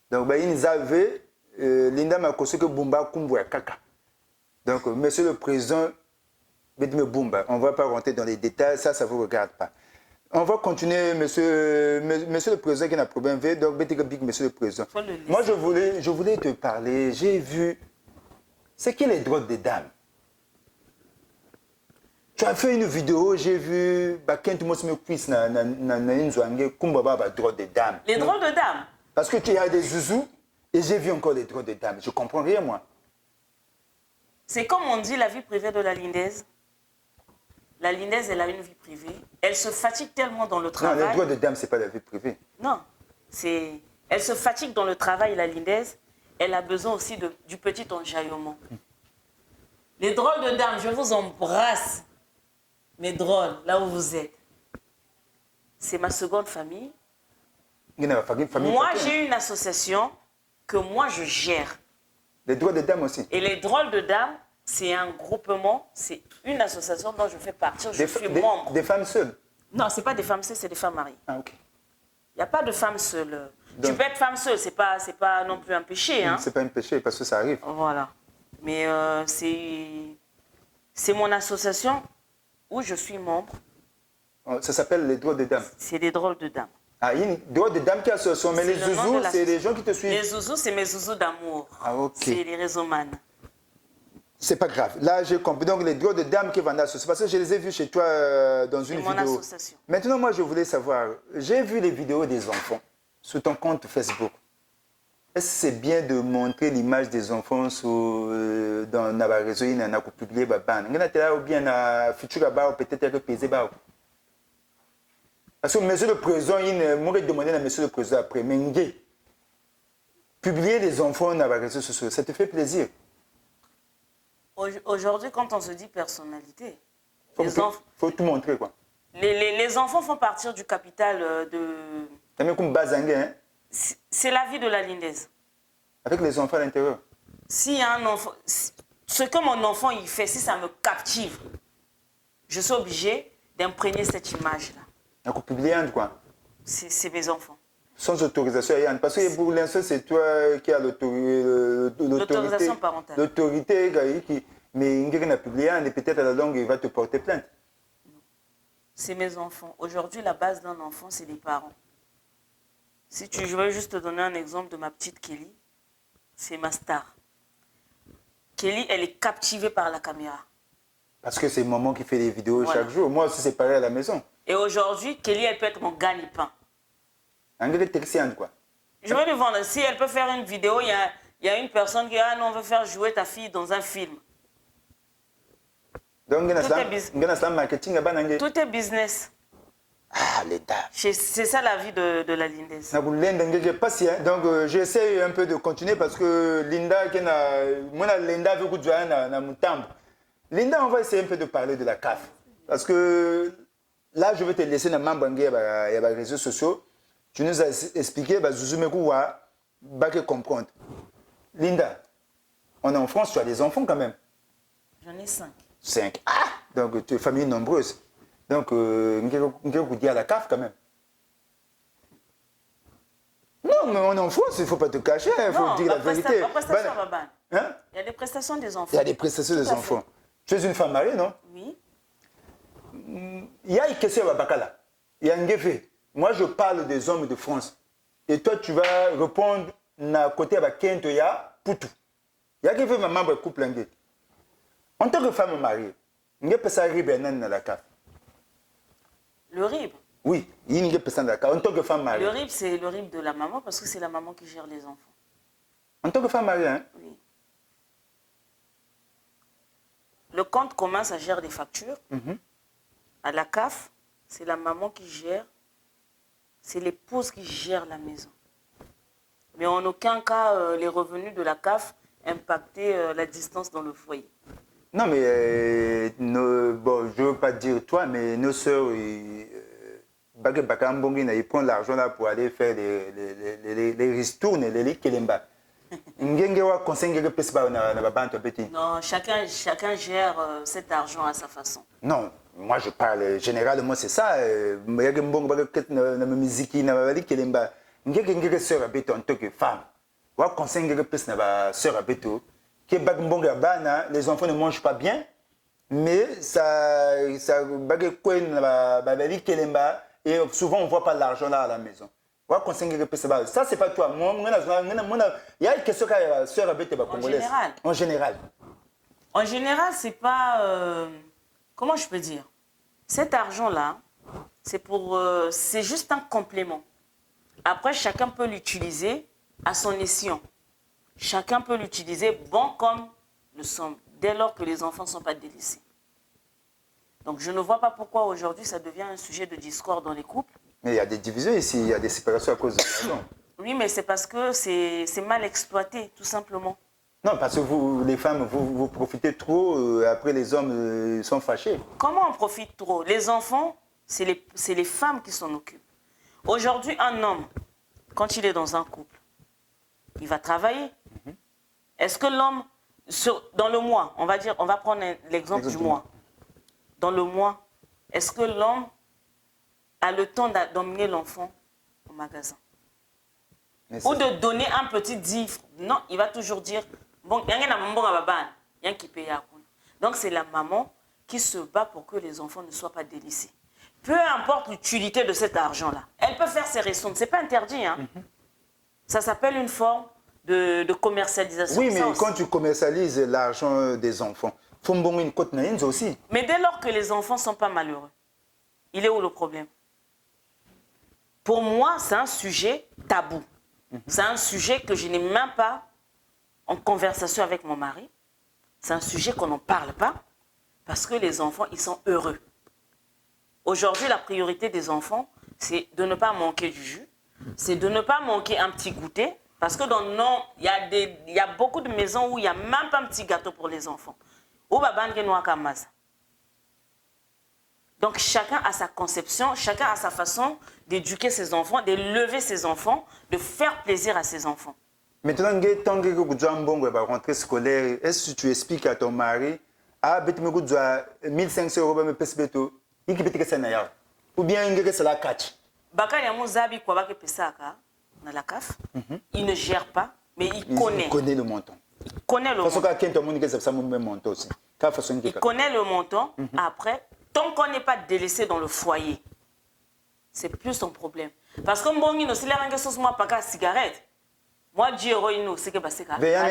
Donc, ils avaient Linda Makosso que Bumba Kumbouya Kaka. Donc, monsieur le président, Bumba, on ne va pas rentrer dans les détails, ça ne vous regarde pas. On va continuer, monsieur le président qui n'a pas problème. Donc, monsieur le président. Moi, je voulais te parler. J'ai vu. C'est qui les droits des dames? Tu as fait une vidéo, j'ai vu. Droits des dames. Les droits de dames? Parce que tu as des zouzous et j'ai vu encore les droits des dames. Je ne comprends rien, moi. C'est comme on dit la vie privée de la lindaise. La lindaise, elle a une vie privée. Elle se fatigue tellement dans le travail. Non, les droits de dame, ce n'est pas la vie privée. Non. Elle se fatigue dans le travail, la lindaise. Elle a besoin aussi du petit enjaillement. Les drôles de dames, je vous embrasse. Mes drôles, là où vous êtes. C'est ma seconde famille. Moi, j'ai une association que moi, je gère. Les droits de dames aussi. Et les drôles de dames, c'est un groupement, c'est une association dont je fais partie, je suis membre. Des femmes seules? Non, ce n'est pas des femmes seules, c'est des femmes mariées. Ah, ok. Il n'y a pas de femmes seules. Tu peux être femme seule, c'est pas non plus un péché. Hein. C'est pas un péché parce que ça arrive. Voilà. Mais c'est mon association où je suis membre. Ça s'appelle les droits des dames. C'est des drôles de dames. Ah, il y a une droit des dames qui associent, mais les zouzous, c'est les gens qui te suivent. Les zouzous, c'est mes zouzous d'amour. Ah, ok. C'est les réseaumanes. C'est pas grave. Là, j'ai compris. Donc, les droits de dames qui vont associer. Parce que je les ai vus chez toi dans une vidéo. C'est mon association. Maintenant, moi, je voulais savoir. J'ai vu les vidéos des enfants sur ton compte Facebook. Est-ce que c'est bien de montrer l'image des enfants dans le réseau, il y a publié ou bien dans futur peut-être pesé. Parce que monsieur le président, il m'aurait demandé à monsieur le président après, mais publier les enfants dans les réseaux sociaux, ça te fait plaisir? Aujourd'hui, quand on se dit personnalité, faut tout montrer, quoi. Les enfants font partie du capital de... T'as même comme Bazangue, hein? C'est la vie de la lindaise. Avec les enfants à l'intérieur. Si un enfant... Ce que mon enfant il fait, si ça me captive, je suis obligée d'imprégner cette image-là. Donc, publier un, quoi? C'est mes enfants. Sans autorisation, Yann. Parce que pour l'instant, c'est toi qui as l'autorisation parentale. L'autorité, mais il a publié un et peut-être à la longue, il va te porter plainte. C'est mes enfants. Aujourd'hui, la base d'un enfant, c'est les parents. Je vais juste te donner un exemple de ma petite Kelly. C'est ma star. Kelly, elle est captivée par la caméra. Parce que c'est maman qui fait des vidéos chaque jour. Moi aussi, c'est pareil à la maison. Et aujourd'hui, Kelly, elle peut être mon gagne-pain. Un gars de quoi. Je vais lui vendre. Si elle peut faire une vidéo, il y a une personne qui dit ah non, on veut faire jouer ta fille dans un film. Donc, marketing, tout est business. Ah, l'État. C'est ça la vie de la lindaise. Donc, j'essaie un peu de continuer parce que Linda, Linda, on va essayer un peu de parler de la CAF. Parce que là, je vais te laisser dans les réseaux sociaux. Tu nous as expliqué, comprendre. Linda, on est en France, tu as des enfants quand même. J'en ai 5. 5. Ah! Donc, tu es famille nombreuse. Donc, on dit à la CAF quand même. Non, mais on est en France, il ne faut pas te cacher, il faut dire la vérité. Hein? Il y a des prestations des enfants. Il y a des prestations des enfants. Tu es une femme mariée, non? Oui. Il y a une question à Bakala. Il y a un guéfé. Moi, je parle des hommes de France. Et toi, tu vas répondre à côté de Kentoya Poutou. Il y a un guéfé, maman, pour couple. En tant que femme mariée, il y a un peu RIB dans la CAF. Le RIB? Oui, il y a un peu dans la CAF. En tant que femme mariée. Le RIB, c'est le RIB de la maman parce que c'est la maman qui gère les enfants. En tant que femme mariée, hein? Oui. Le compte commun, ça gère des factures. À la CAF, c'est la maman qui gère. C'est l'épouse qui gère la maison. Mais en aucun cas, les revenus de la CAF impactaient la distance dans le foyer. Non, mais bon, je ne veux pas dire toi, mais nos sœurs, ils prennent l'argent là pour aller faire les ristournes, les likelemba. Non, chacun gère cet argent à sa façon. Non, moi je parle généralement, c'est ça. Les enfants ne mangent pas bien, mais et souvent on ne voit pas l'argent là à la maison. Ça, c'est pas toi. Il y a une question qui est sœur congolaise. En général. En général, c'est pas... comment je peux dire? Cet argent-là, c'est juste un complément. Après, chacun peut l'utiliser à son escient. Chacun peut l'utiliser bon comme le semble, dès lors que les enfants ne sont pas délaissés. Donc, je ne vois pas pourquoi aujourd'hui, ça devient un sujet de discorde dans les couples. Mais il y a des divisions ici, il y a des séparations à cause de l'argent. Oui, mais c'est parce que c'est mal exploité, tout simplement. Non, parce que vous, les femmes, vous profitez trop, après les hommes sont fâchés. Comment on profite trop? Les enfants, c'est les femmes qui s'en occupent. Aujourd'hui, un homme, quand il est dans un couple, il va travailler. Est-ce que l'homme, dans le mois, on va prendre l'exemple du mois. Dans le mois, est-ce que l'homme a le temps d'emmener l'enfant au magasin? ou de donner un petit dire. Non, il va toujours dire, bon, il y a un maman qui paye. Donc c'est la maman qui se bat pour que les enfants ne soient pas délaissés. Peu importe l'utilité de cet argent-là, elle peut faire ses ressources, c'est pas interdit. Hein. Ça s'appelle une forme de commercialisation. Oui, mais quand tu commercialises l'argent des enfants, il faut une cote aussi. Mais dès lors que les enfants ne sont pas malheureux, il est où le problème? Pour moi, c'est un sujet tabou. C'est un sujet que je n'ai même pas en conversation avec mon mari. C'est un sujet qu'on n'en parle pas parce que les enfants, ils sont heureux. Aujourd'hui, la priorité des enfants, c'est de ne pas manquer du jus, c'est de ne pas manquer un petit goûter, parce que dans non, il y a beaucoup de maisons où il n'y a même pas un petit gâteau pour les enfants. Donc chacun a sa conception, chacun a sa façon d'éduquer ses enfants, d'élever ses enfants, de faire plaisir à ses enfants. Maintenant, tant que tu as un bon rentrée scolaire, est-ce que tu expliques à ton mari, ah, tu as 1500 euros, mais ou bien c'est la catch? Il ne gère pas, mais il connaît. Il connaît le montant. Il connaît le montant. Il connaît le montant. Après, tant qu'on n'est pas délaissé dans le foyer, c'est plus son problème. Parce que bon, il y a une cigarette. Moi, je c'est que c'est il y a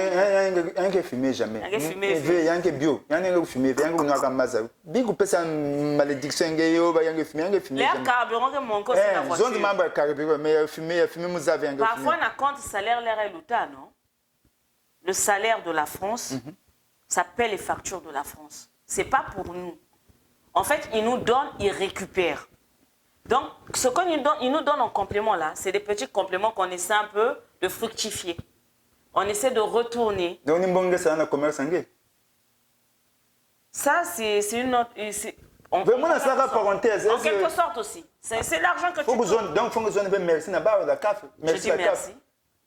un qui fume jamais. Il y a un qui bio. Il y a un qui fume. Il y a un qui n'a pas masse. Bien que personne malédiction, il y a un qui fume. Les carburants que mon corps, c'est la voiture. Ils ont carburant, mais fumer, vous avez un qui fume. Parfois, on a compte salaire, l'air et l'outa, non? Le salaire de la France, ça paie les factures de la France. C'est pas pour nous. En fait, ils nous donnent, ils récupèrent. Donc, ce qu'ils nous donnent en complément là, c'est des petits compléments qu'on essaie un peu de fructifier. On essaie de retourner. Donc, c'est un commerce anglais. Ça, c'est une autre. En quelque sorte aussi. C'est l'argent que tu donnes. Donc, il faut que je dise merci à la CAF. Je dis merci.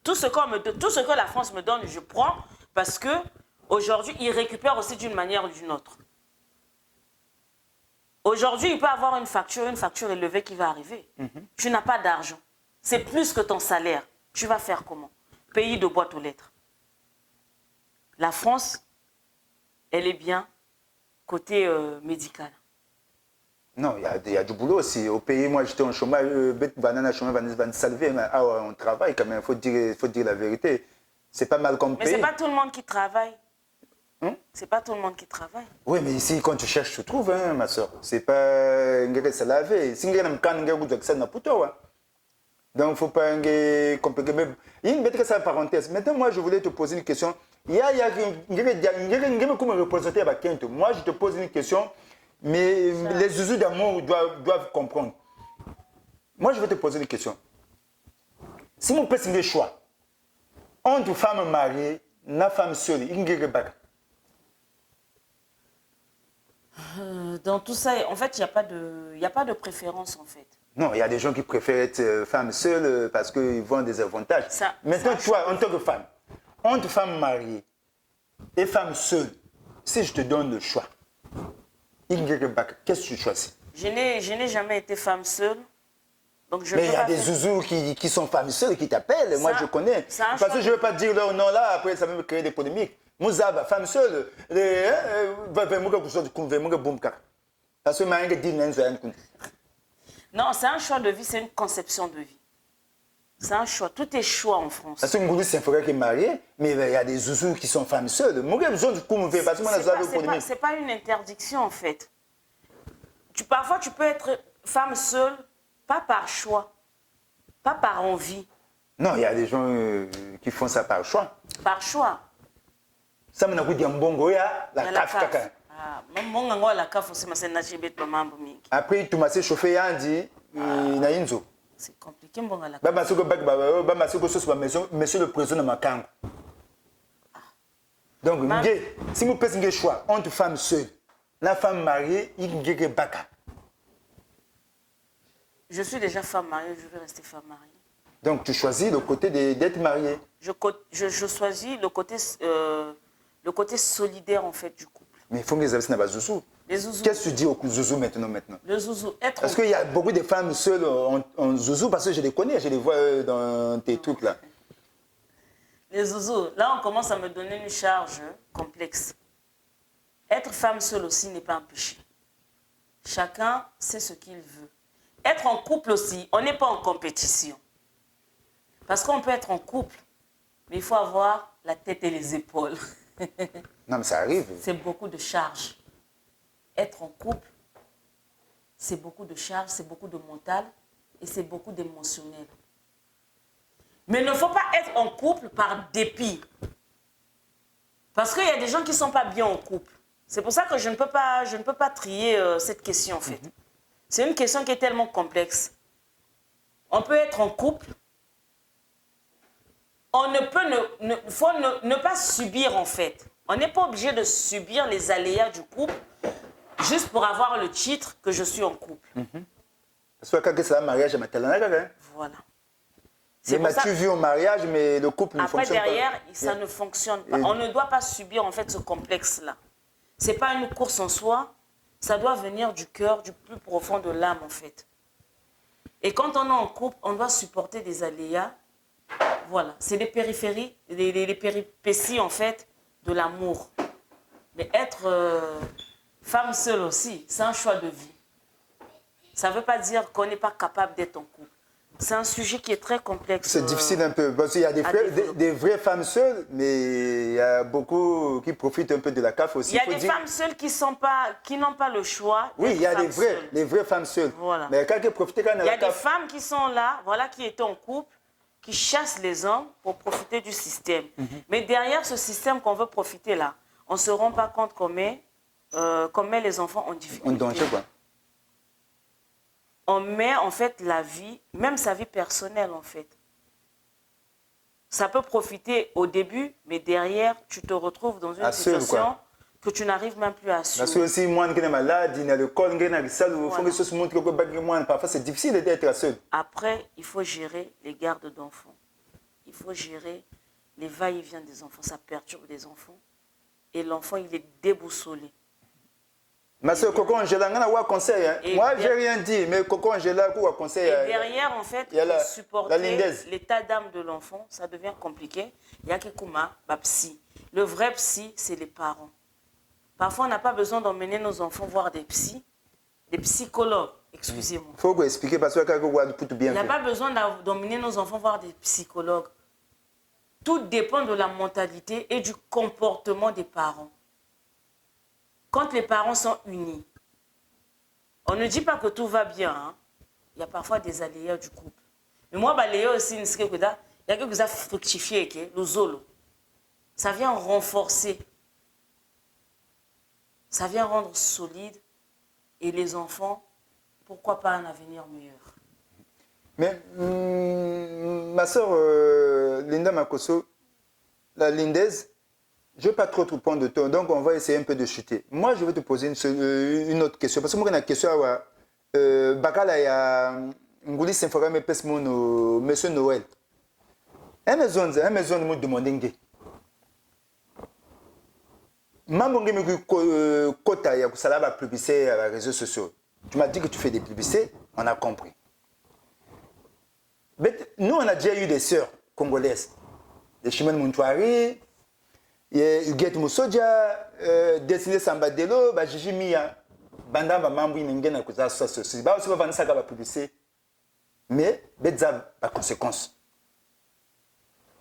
Tout ce que la France me donne, je prends parce qu'aujourd'hui, ils récupèrent aussi d'une manière ou d'une autre. Aujourd'hui, il peut y avoir une facture élevée qui va arriver. Tu n'as pas d'argent. C'est plus que ton salaire. Tu vas faire comment? Pays de boîte aux lettres. La France, elle est bien côté médical. Non, il y a du boulot aussi. Au pays, moi, j'étais en chômage. On travaille quand même. Il faut dire la vérité. C'est pas mal comme pays. Mais ce n'est pas tout le monde qui travaille. C'est pas tout le monde qui travaille. Oui, mais ici, quand tu cherches, tu trouves, hein, ma soeur. C'est pas un se laver. Si on a un donc, il ne faut pas compliquer. Il y a une parenthèse. Maintenant, moi, je voulais te poser une question. Moi, je te pose une question, mais les zouzous d'amour doivent comprendre. Moi, je vais te poser une question. Si mon père c'est un choix, entre femme mariée, une femme seule, il y a dans tout ça, en fait, il n'y a pas de préférence, en fait. Non, il y a des gens qui préfèrent être femme seule parce qu'ils voient des avantages. Maintenant, toi, en tant que femme, entre femme mariée et femme seule, si je te donne le choix, qu'est-ce que tu choisis? Je n'ai jamais été femme seule. Donc mais il y a des zouzous qui sont femmes seules qui t'appellent. Moi, je connais. Parce que je ne veux pas dire leur nom là, après ça va me créer des polémiques. Mouzaba, femme seule, parce que non, c'est un choix de vie, c'est une conception de vie. C'est un choix. Tout est choix en France. Parce que Ngoulou, c'est un frère qui est marié, mais il y a des zouzous qui sont femmes seules. C'est pas une interdiction, en fait. Parfois, tu peux être femme seule, pas par choix, pas par envie. Non, il y a des gens qui font ça par choix. Par choix. Ça m'a dit la CAF. Après, tu m'as chauffé et dit, c'est compliqué, monsieur le président de Makango. Donc, si vous faites un choix entre femmes seules, la femme mariée, il y a baka. Je suis déjà femme mariée, je vais rester femme mariée. Donc, tu choisis le côté d'être mariée. Je choisis le côté solidaire, en fait, du couple. Mais il faut que les amis n'aient zouzou. Qu'est-ce que tu dis aux zouzou maintenant? Le zouzou, être... Parce qu'il y a beaucoup de femmes seules en zouzou, parce que je les connais, je les vois dans tes trucs là. Les zouzous, là, on commence à me donner une charge complexe. Être femme seule aussi n'est pas un péché. Chacun sait ce qu'il veut. Être en couple aussi, on n'est pas en compétition. Parce qu'on peut être en couple, mais il faut avoir la tête et les épaules. Non, mais ça arrive. C'est beaucoup de charges. Être en couple, c'est beaucoup de charges, c'est beaucoup de mental et c'est beaucoup d'émotionnel. Mais il ne faut pas être en couple par dépit. Parce qu'il y a des gens qui ne sont pas bien en couple. C'est pour ça que je ne peux pas trier cette question, en fait. C'est une question qui est tellement complexe. On peut être en couple. On ne peut faut ne pas subir, en fait. On n'est pas obligé de subir les aléas du couple juste pour avoir le titre que je suis en couple. Soit quand c'est un mariage, Voilà. Mais tu vis au mariage, mais le couple ne fonctionne pas. Après, derrière, ça ne fonctionne pas. On ne doit pas subir, en fait, ce complexe-là. Ce n'est pas une course en soi. Ça doit venir du cœur, du plus profond de l'âme, en fait. Et quand on est en couple, on doit supporter des aléas. Voilà. C'est les périphéries, les péripéties, en fait, de l'amour. Mais être femme seule aussi, c'est un choix de vie. Ça ne veut pas dire qu'on n'est pas capable d'être en couple. C'est un sujet qui est très complexe. C'est difficile un peu, parce qu'il y a des vraies femmes seules, mais il y a beaucoup qui profitent un peu de la CAF aussi. Il y a des femmes seules qui n'ont pas le choix. Oui, il y a les vraies femmes seules. Voilà. Mais quand elles profitent quand il y a des femmes qui sont là, voilà, qui étaient en couple, qui chassent les hommes pour profiter du système. Mais derrière ce système qu'on veut profiter là, on ne se rend pas compte qu'on met les enfants en difficulté. En danger, quoi. On met en fait la vie, même sa vie personnelle en fait. Ça peut profiter au début, mais derrière, tu te retrouves dans une situation que tu n'arrives même plus à assumer. Parce que si moi, je suis malade, il y a le corps, il y a le salle, parfois c'est difficile d'être seul. Après, il faut gérer les gardes d'enfants. Il faut gérer les va-et-vient des enfants. Ça perturbe les enfants. Et l'enfant, il est déboussolé. Ma soeur, Coco Angela, on a un conseil. Moi, je n'ai rien dit, mais Coco Angela, on a un conseil. Et derrière, en fait, pour supporter l'état d'âme de l'enfant, ça devient compliqué. Il y a Kikouma, psy. Le vrai psy, c'est les parents. Parfois, on n'a pas besoin d'emmener nos enfants voir des psys, des psychologues, excusez-moi. Il faut vous expliquer parce que tout bien. Il n'y a pas besoin d'emmener nos enfants voir des psychologues. Tout dépend de la mentalité et du comportement des parents. Quand les parents sont unis, on ne dit pas que tout va bien. Hein. Il y a parfois des aléas du couple. Mais moi, l'aléa aussi, il y a quelque chose à fructifier, le zolo. Ça vient renforcer. Ça vient rendre solide. Et les enfants, pourquoi pas un avenir meilleur? Mais ma soeur Linda Makoso, la Lindaise, je ne vais pas trop prendre de temps, donc on va essayer un peu de chuter. Moi, je vais te poser une autre question. Parce que moi, j'ai une question à Bakala, il y a un goulis s'informe Monsieur Noël. Un maison me demande. Mambonge me kota ya kusala ba publicité à les réseaux sociaux. Tu m'as dit que tu fais des publicités, on a compris. Mais nous, on a déjà eu des sœurs congolaises. Des Chimène Montouari, Huguette Moussodia, Destiné Sambadelo, Gigi Mia, Banda Mamboui Ningena Kuza Sosi. Ba aussi va vendre ça comme publicité. Mais ça a conséquence.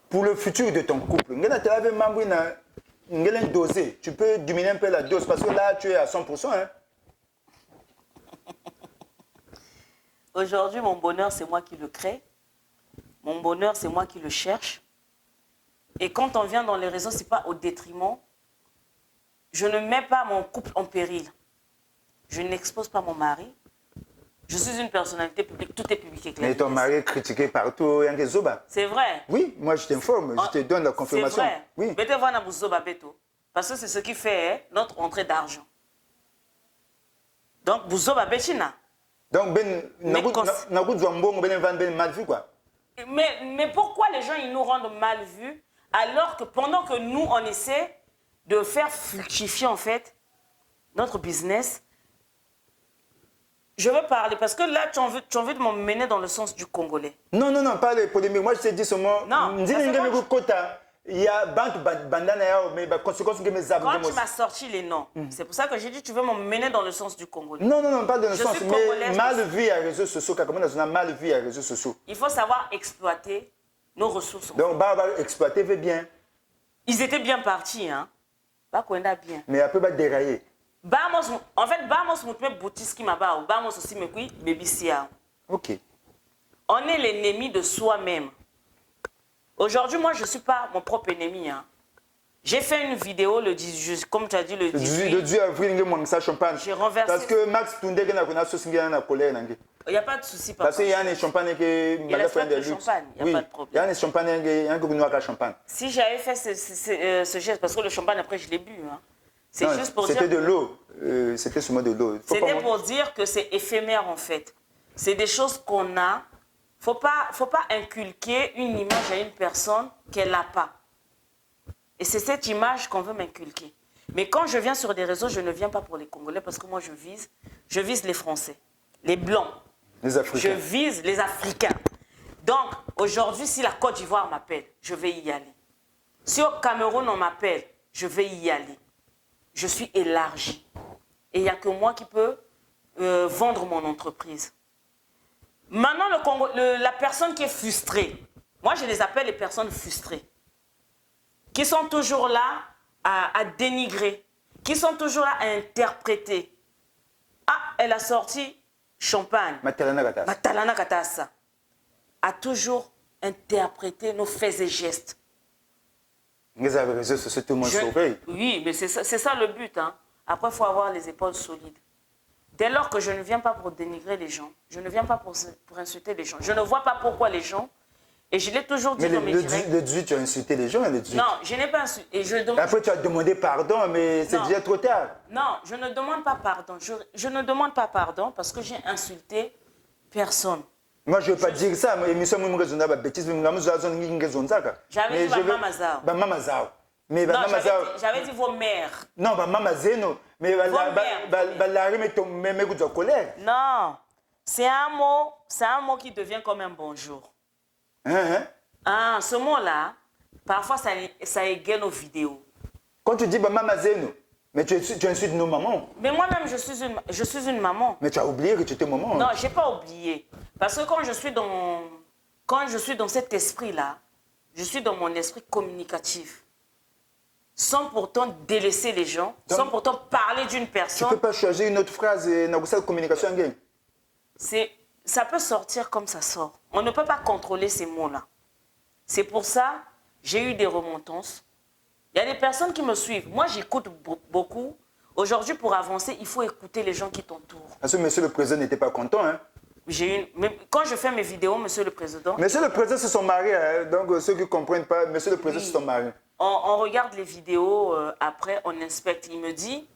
Pour le futur de ton couple, Ngena te lave Mamboui na Ngena dosé. Tu peux diminuer un peu la dose parce que là tu es à 100%. Hein. Aujourd'hui, mon bonheur, c'est moi qui le crée. Mon bonheur, c'est moi qui le cherche. Et quand on vient dans les réseaux, ce n'est pas au détriment. Je ne mets pas mon couple en péril. Je n'expose pas mon mari. Je suis une personnalité publique, tout est public. Mais ton mari est critiqué partout, il y a des zoba. C'est vrai. Oui, moi je t'informe, je te donne la confirmation. C'est vrai. Oui. Parce que c'est ce qui fait notre entrée d'argent. Donc, Bouzoba Bechina. Donc, mal vu quoi. Mais pourquoi les gens ils nous rendent mal vus alors que pendant que nous, on essaie de faire fructifier en fait notre business, je veux parler parce que là, tu as envie de m'emmener dans le sens du Congolais. Non, pas les polémiques. Moi, je t'ai dit seulement... Non, il y a bandana, mais conséquence que mes Quand tu m'as sorti les noms, c'est pour ça que j'ai dit tu veux m'emmener dans le sens du Congolais. Non, non, non, pas dans le sens, mais mal vu à réseaux sociaux, comment on a mal vu à réseaux sociaux. Il faut savoir exploiter nos ressources. Donc, exploiter veut bien. Ils étaient bien partis, hein. Bien. Mais après, va dérailler. En fait, Bamos Moutme Boutiski Maba, Bamos aussi me kui, Baby Sia. Ok. On est l'ennemi de soi-même. Aujourd'hui, moi, je ne suis pas mon propre ennemi. Hein. J'ai fait une vidéo, comme tu as dit, le 18. Le 18 avril, ça champagne. J'ai renversé. Parce que Max Tunde, il y a colère. Il n'y a pas de souci. Parce qu'il y a un champagne qui il y a de champagne, il n'y a pas de problème. Il y a un champagne, il y a un champagne. Si j'avais fait ce geste, parce que le champagne, après, je l'ai bu. Hein. C'est juste pour dire... C'était de l'eau. C'était seulement de l'eau. C'était pour dire que c'est éphémère, en fait. C'est des choses qu'on a. Faut pas inculquer une image à une personne qu'elle n'a pas. Et c'est cette image qu'on veut m'inculquer. Mais quand je viens sur des réseaux, je ne viens pas pour les Congolais parce que moi, je vise les Français, les Blancs. Les Africains. Je vise les Africains. Donc, aujourd'hui, si la Côte d'Ivoire m'appelle, je vais y aller. Si au Cameroun, on m'appelle, je vais y aller. Je suis élargie. Et il n'y a que moi qui peux vendre mon entreprise. Maintenant, la personne qui est frustrée, moi je les appelle les personnes frustrées, qui sont toujours là à dénigrer, qui sont toujours là à interpréter. Ah, elle a sorti champagne. Matalana Katassa. A toujours interprété nos faits et gestes. Vous avez raison, c'est tout le monde surveille. Oui, mais c'est ça le but. Hein. Après, il faut avoir les épaules solides. Dès lors que je ne viens pas pour dénigrer les gens, je ne viens pas pour insulter les gens. Je ne vois pas pourquoi les gens, et je l'ai toujours dit dans mes directs. Le 18, tu as insulté les gens, le 18. Non, je n'ai pas insulté. Après, tu as demandé pardon, mais c'est déjà trop tard. Non, je ne demande pas pardon. Je ne demande pas pardon parce que j'ai insulté personne. Moi, je ne veux pas dire ça, mais je ne veux pas bêtise, mais j'avais dit Mamazao. Mais non, j'avais dit vos mères. Non, Maman Zeno. Mais non, c'est un mot qui devient comme un bonjour. Ah, ce mot-là, parfois ça égale nos vidéos. Quand tu dis Maman Zeno, mais tu insultes nos mamans. Mais moi-même, je suis une maman. Mais tu as oublié que tu étais maman. Non, je n'ai pas oublié. Parce que quand je suis dans cet esprit-là, je suis dans mon esprit communicatif. Sans pourtant délaisser les gens, sans pourtant parler d'une personne. Tu ne peux pas choisir une autre phrase dans cette communication. Ça peut sortir comme ça sort. On ne peut pas contrôler ces mots-là. C'est pour ça que j'ai eu des remontances. Il y a des personnes qui me suivent. Moi, j'écoute beaucoup. Aujourd'hui, pour avancer, il faut écouter les gens qui t'entourent. Parce que Monsieur le Président n'était pas content. Hein? Quand je fais mes vidéos, Monsieur le Président... Monsieur le Président, c'est son mari. Hein? Donc, ceux qui ne comprennent pas, Monsieur le Président, c'est son mari. On regarde les vidéos, après, on inspecte. Il me dit,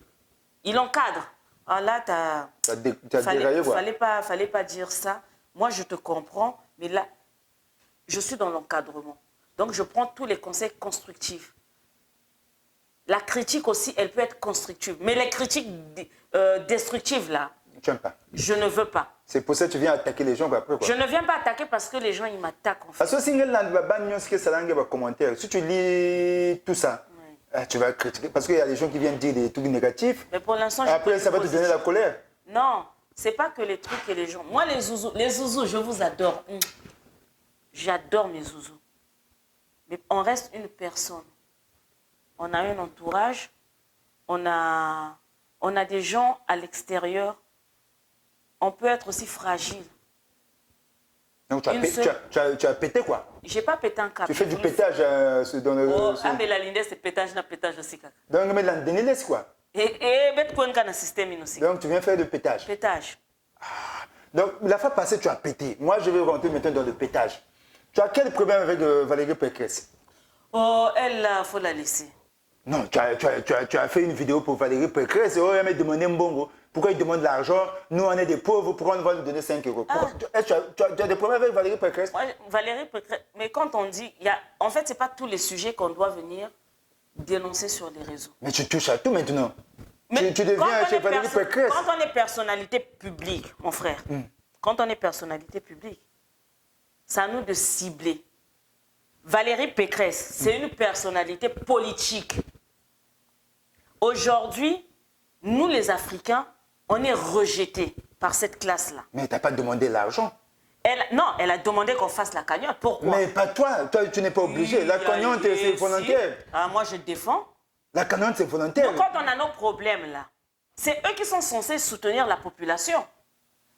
il encadre. Ah là, t'as déraillé, quoi. Fallait pas dire ça. Moi, je te comprends, mais là, je suis dans l'encadrement. Donc, je prends tous les conseils constructifs. La critique aussi, elle peut être constructive. Mais les critiques destructives, là, tu n'aimes pas. Je ne veux pas. C'est pour ça que tu viens attaquer les gens après, quoi. Je ne viens pas attaquer parce que les gens, ils m'attaquent, en fait. Parce que si tu lis tout ça, tu vas critiquer. Parce qu'il y a des gens qui viennent dire des trucs négatifs. Mais pour l'instant, après, ça va te donner la colère. Non, c'est pas que les trucs et les gens. Moi, les zouzous, je vous adore. J'adore mes zouzous. Mais on reste une personne. On a un entourage. On a des gens à l'extérieur. On peut être aussi fragile. Donc tu as pété quoi? J'ai pas pété un câble. Tu fais du pétage dans le... mais la ligne c'est pétage aussi. Donc mais la dénilès quoi? Donc tu viens faire du pétage? Pétage. Donc la fois passée tu as pété. Moi je vais rentrer maintenant dans le pétage. Tu as quel problème avec Valérie Pécresse? Elle, faut la laisser. Non, tu as fait une vidéo pour Valérie Pécresse. Oh, elle m'a demandé Mbongo. Pourquoi il demande l'argent? Nous, on est des pauvres. Pourquoi on va nous donner 5 euros? Tu as des problèmes avec Valérie Pécresse? Valérie Pécresse, mais quand on dit... En fait, ce n'est pas tous les sujets qu'on doit venir dénoncer sur les réseaux. Mais tu touches à tout maintenant. Mais tu deviens chez Valérie Pécresse. Quand on est personnalité publique, mon frère, quand on est personnalité publique, c'est à nous de cibler. Valérie Pécresse, c'est une personnalité politique. Aujourd'hui, nous les Africains, on est rejetés par cette classe-là. Mais tu n'as pas demandé l'argent. Non, elle a demandé qu'on fasse la cagnotte. Pourquoi? Mais pas toi. Toi, tu n'es pas obligé. La cagnotte, c'est volontaire. Ah, moi, je défends. La cagnotte, c'est volontaire. Donc, quand on a nos problèmes là, c'est eux qui sont censés soutenir la population.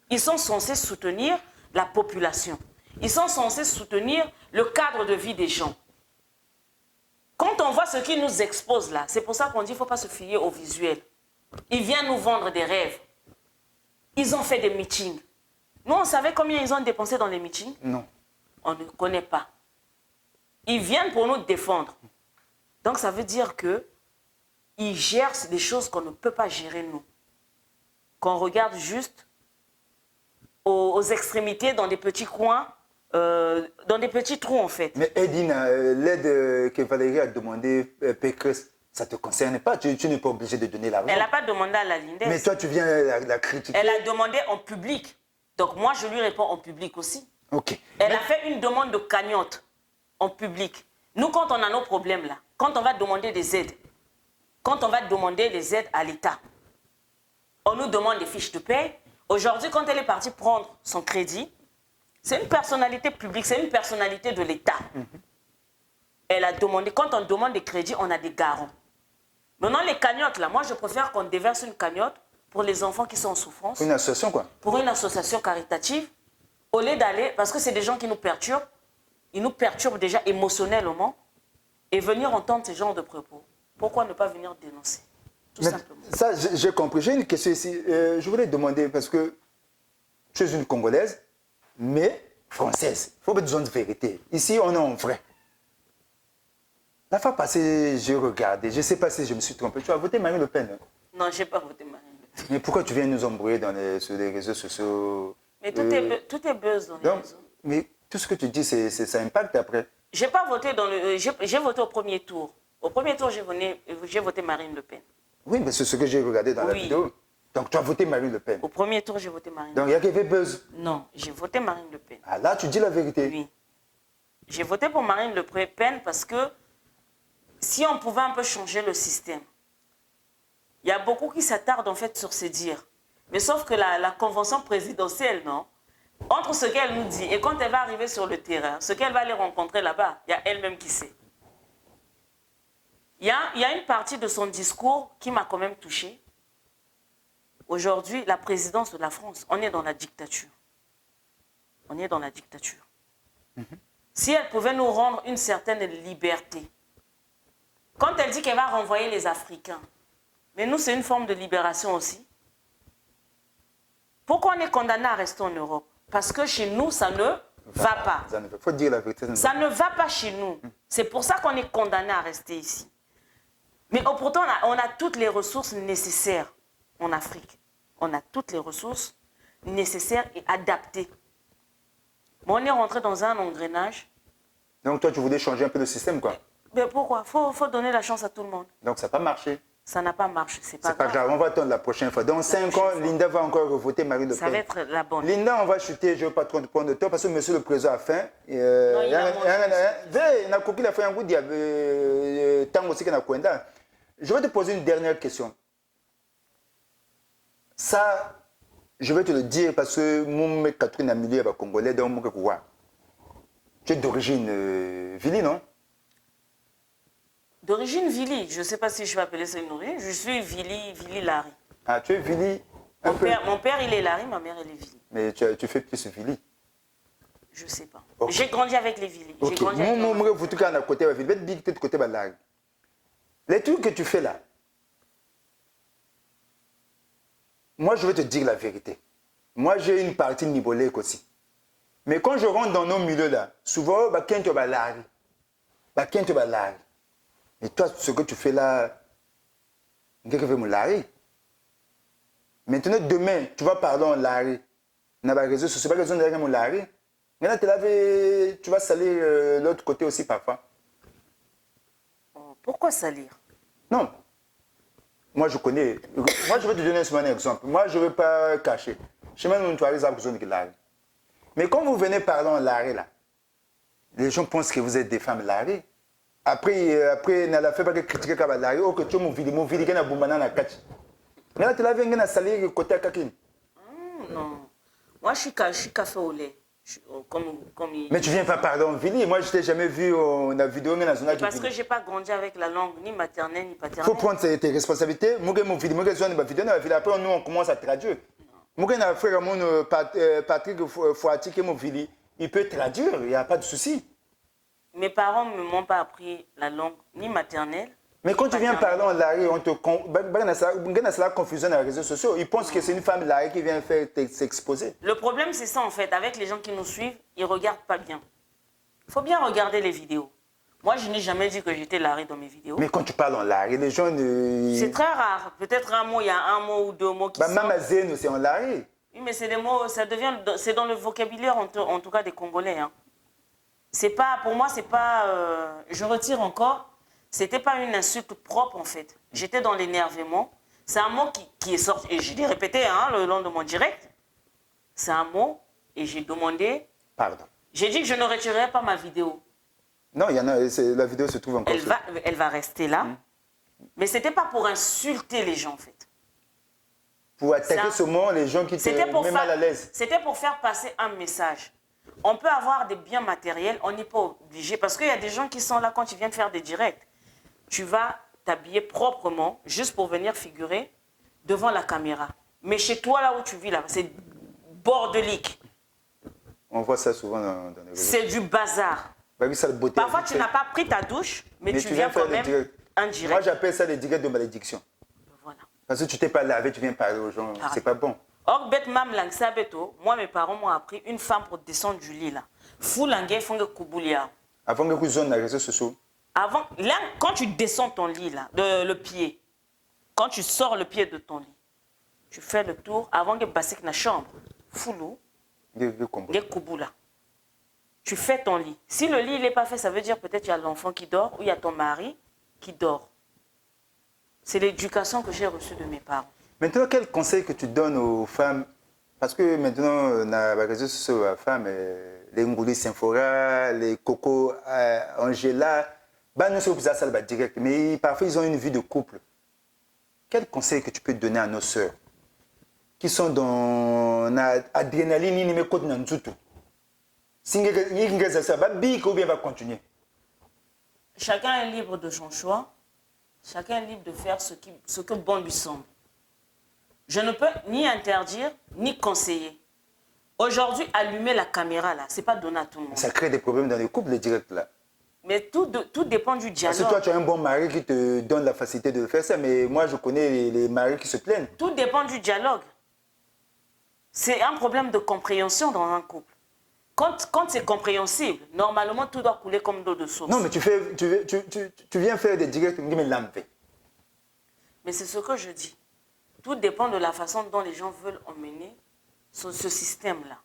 Ils sont censés soutenir la population. Ils sont censés soutenir le cadre de vie des gens. Quand on voit ce qu'ils nous exposent là, c'est pour ça qu'on dit qu'il ne faut pas se fier au visuel. Ils viennent nous vendre des rêves. Ils ont fait des meetings. Nous, on savait combien ils ont dépensé dans les meetings? Non. On ne connaît pas. Ils viennent pour nous défendre. Donc, ça veut dire qu'ils gèrent des choses qu'on ne peut pas gérer, nous. Qu'on regarde juste aux extrémités, dans des petits coins, dans des petits trous, en fait. Mais Edina, l'aide que Valérie a demandé, Pécresse, ça ne te concerne pas. Tu n'es pas obligé de donner l'argent. Elle n'a pas demandé à la Lindes. Mais toi, tu viens la critiquer. Elle a demandé en public. Donc, moi, je lui réponds en public aussi. Ok. Elle a fait une demande de cagnotte en public. Nous, quand on a nos problèmes là, quand on va demander des aides, quand on va demander des aides à l'État, on nous demande des fiches de paie. Aujourd'hui, quand elle est partie prendre son crédit, c'est une personnalité publique, c'est une personnalité de l'État. Elle a demandé, quand on demande des crédits, on a des garants. Maintenant, les cagnottes là, moi, je préfère qu'on déverse une cagnotte pour les enfants qui sont en souffrance. Une association, quoi. Pour une association caritative, au lieu d'aller, parce que c'est des gens qui nous perturbent, ils nous perturbent déjà émotionnellement, et venir entendre ce genre de propos. Pourquoi ne pas venir dénoncer? Tout simplement. Ça, j'ai compris. J'ai une question ici. Je voulais demander, parce que tu es une Congolaise, mais française. Il faut besoin de vérité. Ici, on est en vrai. La fois passée, j'ai regardé. Je ne sais pas si je me suis trompé. Tu as voté Marine Le Pen? Non, je n'ai pas voté Marine Le Pen. Mais pourquoi tu viens nous embrouiller sur les réseaux sociaux? Mais tout est buzz dans les réseaux. Mais tout ce que tu dis, ça impacte après. Je n'ai pas voté dans le... J'ai voté au premier tour. Au premier tour, j'ai voté Marine Le Pen. Oui, mais c'est ce que j'ai regardé dans la vidéo. Donc tu as voté Marine Le Pen. Au premier tour, j'ai voté Marine Le Pen. Donc il y a qui fait buzz? Non, j'ai voté Marine Le Pen. Ah là, tu dis la vérité? Oui. J'ai voté pour Marine Le Pen parce que si on pouvait un peu changer le système, il y a beaucoup qui s'attardent en fait sur ces dires. Mais sauf que la convention présidentielle, non, entre ce qu'elle nous dit et quand elle va arriver sur le terrain, ce qu'elle va aller rencontrer là-bas, il y a elle-même qui sait. Il y a une partie de son discours qui m'a quand même touchée. Aujourd'hui, la présidence de la France, on est dans la dictature. On est dans la dictature. Si elle pouvait nous rendre une certaine liberté, quand elle dit qu'elle va renvoyer les Africains, mais nous, c'est une forme de libération aussi. Pourquoi on est condamné à rester en Europe? Parce que chez nous, ça ne va pas. Il faut dire la vérité. Ça ne va pas chez nous. C'est pour ça qu'on est condamné à rester ici. Mais pourtant, on a toutes les ressources nécessaires en Afrique. On a toutes les ressources nécessaires et adaptées. Mais on est rentré dans un engrenage. Donc toi, tu voulais changer un peu le système, quoi? Mais pourquoi? Faut donner la chance à tout le monde. Donc ça n'a pas marché. Ça n'a pas marché, c'est pas grave. C'est pas grave, on va attendre la prochaine fois. Dans 5 ans, Linda va encore voter Marine Le Pen. Ça va être la bonne. Linda, on va chuter, je ne veux pas trop te prendre de temps parce que monsieur le président a faim. Non, il a mangé. Je vais te poser une dernière question. Ça, je vais te le dire parce que mon mec Catherine a milieu congolais dans mon quoi. Tu es d'origine Vili, non? D'origine Vili, je ne sais pas si je vais appeler ça une origine. Je suis Vili Larry. Ah, tu es Vili? Mon père, il est Larry, ma mère, elle est Vili. Mais tu fais plus Vili? Je ne sais pas. Okay. J'ai grandi avec les Vili. Ok. Moi, vous tout cas, à côté de Vili. Big de côté de Larry. Les trucs que tu fais là, moi, je vais te dire la vérité. Moi, j'ai une partie nibolèque aussi. Mais quand je rentre dans nos milieux là, souvent, quand tu vas Larry. Mais toi, ce que tu fais là, qu'est-ce que fait mon Larry? Maintenant, demain, tu vas parler en Larry. Dans les réseaux sociaux, c'est pas raison de dire mon Larry. Maintenant, tu vas salir l'autre côté aussi parfois. Pourquoi salir? Non. Moi, je connais. Moi, je vais te donner un exemple. Moi, je ne veux pas cacher. Je vais même besoin de Larry. Mais quand vous venez parler en Larry là, Les gens pensent que vous êtes des femmes larées. Après, n'a la fait pas que critiquer comme larée. Oh, que tu mon vidéo qui n'a boumana na catch. Mais là, tu l'as vu, il y a un salaire côté à Kakin. Non. Moi, je suis café au lait. Mais tu viens pas pardon, Vili. Moi, je t'ai jamais vu dans la vidéo. Parce que je n'ai pas grandi avec la langue, ni maternelle, ni paternelle. Il faut prendre tes responsabilités. Moi, mon vidéo, après, nous, on commence à traduire. Moi, un frère, mon Patrick Fouati, qui est mon Vili, il peut traduire, il n'y a pas de souci. Mes parents ne m'ont pas appris la langue, ni maternelle. Mais quand tu viens parler en larry, on te la confusion dans les réseaux sociaux. Ils pensent que c'est une femme larry qui vient faire s'exposer. Le problème, c'est ça en fait. Avec les gens qui nous suivent, ils ne regardent pas bien. Il faut bien regarder les vidéos. Moi, je n'ai jamais dit que j'étais larry dans mes vidéos. Mais quand tu parles en larry, les gens ne... C'est très rare. Peut-être un mot, il y a un mot ou deux mots qui sont... Maman Zéno, c'est en larry. Oui, mais c'est des mots, c'est dans le vocabulaire en tout cas des Congolais. Hein. C'est pas, pour moi, c'est pas... je retire encore. C'était pas une insulte propre en fait. J'étais dans l'énervement. C'est un mot qui est sorti, et je l'ai répété le long de mon direct. C'est un mot, et j'ai demandé... Pardon. J'ai dit que je ne retirerai pas ma vidéo. Non, il y en a, la vidéo se trouve encore. Elle va rester là. Mais c'était pas pour insulter les gens en fait. Pour attaquer ce mot, les gens qui te mettent mal à l'aise. C'était pour faire passer un message. On peut avoir des biens matériels, on n'est pas obligé. Parce qu'il y a des gens qui sont là quand tu viens de faire des directs. Tu vas t'habiller proprement, juste pour venir figurer devant la caméra. Mais chez toi, là où tu vis, là, c'est bordelique. On voit ça souvent dans les réseaux. C'est du bazar. Parfois, tu n'as pas pris ta douche, mais tu viens quand même en direct. Moi, j'appelle ça les directs de malédiction. Voilà. Parce que tu t'es pas lavé, tu viens parler aux gens. C'est pas bon. Or, moi, mes parents m'ont appris une femme pour descendre du lit, là. Foulangue, fongue kuboulia. Avant que vous zone les réseaux sociaux. Avant, là, quand tu descends ton lit, là, le pied, quand tu sors le pied de ton lit, tu fais le tour avant que passer dans la chambre. Foulou, kubula. Tu fais ton lit. Si le lit n'est pas fait, ça veut dire peut-être qu'il y a l'enfant qui dort ou il y a ton mari qui dort. C'est l'éducation que j'ai reçue de mes parents. Maintenant, quel conseil que tu donnes aux femmes? Parce que maintenant, dans les réseaux sociaux, les femmes, les Ngoulis Symphora, les Coco Angela, direct, mais parfois ils ont une vie de couple. Quel conseil que tu peux donner à nos sœurs qui sont dans l'adrénaline, mais côté dans tout? Si va continuer. Chacun est libre de son choix. Chacun est libre de faire ce que bon lui semble. Je ne peux ni interdire, ni conseiller. Aujourd'hui, allumer la caméra, là, ce n'est pas donné à tout le monde. Ça crée des problèmes dans les couples, les directs, là. Mais tout dépend du dialogue. Parce que toi, tu as un bon mari qui te donne la facilité de faire ça, mais moi, je connais les maris qui se plaignent. Tout dépend du dialogue. C'est un problème de compréhension dans un couple. Quand c'est compréhensible, normalement, tout doit couler comme d'eau de source. Non, mais tu viens faire des directs, mais l'enlever. Mais c'est ce que je dis. Tout dépend de la façon dont les gens veulent emmener ce système-là.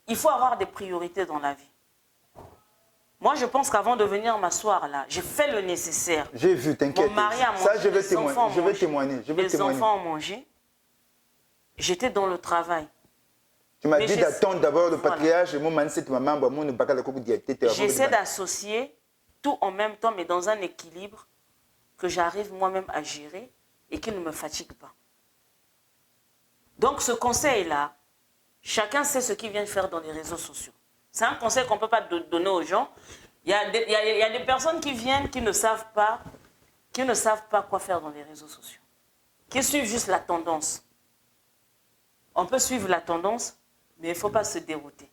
Il faut avoir des priorités dans la vie. Moi, je pense qu'avant de venir m'asseoir là, j'ai fait le nécessaire. J'ai vu, t'inquiète. Mon mari a mangé, ça, je vais témoigner. Les enfants ont mangé. J'étais dans le travail. Tu m'as dit d'attendre d'abord le patriarche et moi, j'essaie d'associer tout en même temps, mais dans un équilibre que j'arrive moi-même à gérer et qui ne me fatigue pas. Donc, ce conseil-là, chacun sait ce qu'il vient faire dans les réseaux sociaux. C'est un conseil qu'on ne peut pas donner aux gens. Il y a des personnes qui viennent qui ne savent pas quoi faire dans les réseaux sociaux, qui suivent juste la tendance. On peut suivre la tendance, mais il ne faut pas se dérouter.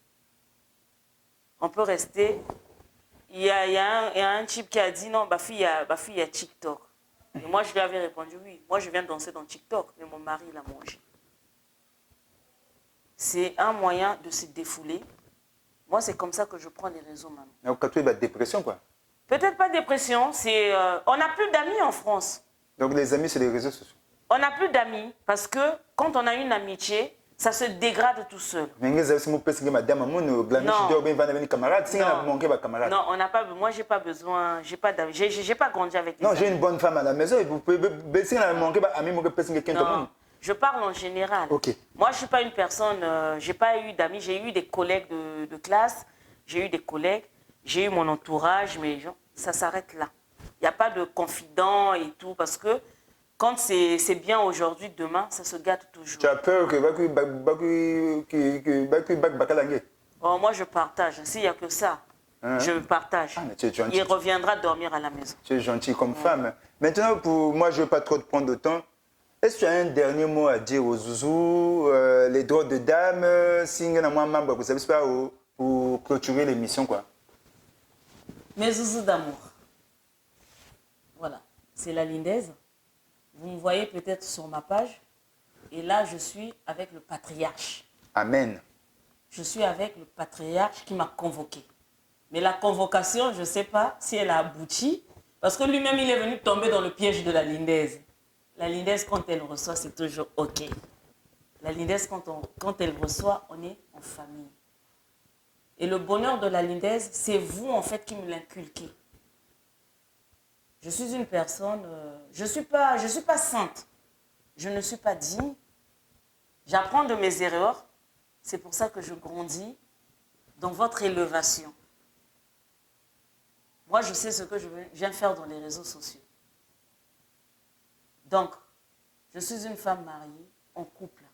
On peut rester... Il y a un type qui a dit non, ma fille, il y a TikTok. Et moi, je lui avais répondu oui. Moi, je viens danser dans TikTok, mais mon mari l'a mangé. C'est un moyen de se défouler. Moi, c'est comme ça que je prends les réseaux maintenant. Quand tu es de dépression, quoi. Peut-être pas dépression, c'est... on n'a plus d'amis en France. Donc les amis, c'est les réseaux sociaux. On n'a plus d'amis parce que quand on a une amitié, ça se dégrade tout seul. Non, on n'a pas... Moi, j'ai pas besoin... J'ai pas grandi avec les amis. Non, j'ai une bonne femme à la maison et vous pouvez... Non, je parle en général. Okay. Moi, je ne suis pas une personne... j'ai pas eu d'amis. J'ai eu des collègues de classe. J'ai eu des collègues. j'ai eu mon entourage, mais ça s'arrête là. Il n'y a pas de confident et tout, parce que quand c'est bien aujourd'hui, demain, ça se gâte toujours. Tu as peur que Oh, moi, je partage. S'il n'y a que ça, je partage. Mais tu es gentil. Il reviendra dormir à la maison. Tu es gentil comme femme. Maintenant, pour moi, je ne veux pas trop te prendre de temps. Est-ce que tu as un dernier mot à dire aux zouzous, les droits de dames, si vous avez un membre, vous savez pas, pour clôturer l'émission, quoi? Mes zouzous d'amour. Voilà, c'est la Lindaise. Vous me voyez peut-être sur ma page. Et là, je suis avec le patriarche. Amen. Je suis avec le patriarche qui m'a convoqué. Mais la convocation, je ne sais pas si elle a abouti. Parce que lui-même, il est venu tomber dans le piège de la Lindaise. La Lindaise, quand elle reçoit, c'est toujours OK. La Lindaise, quand elle reçoit, on est en famille. Et le bonheur de la Lindaise, c'est vous, en fait, qui me l'inculquez. Je suis une personne, je suis pas sainte. Je ne suis pas digne. J'apprends de mes erreurs. C'est pour ça que je grandis dans votre élévation. Moi, je sais ce que je viens faire dans les réseaux sociaux. Donc, je suis une femme mariée, en couple.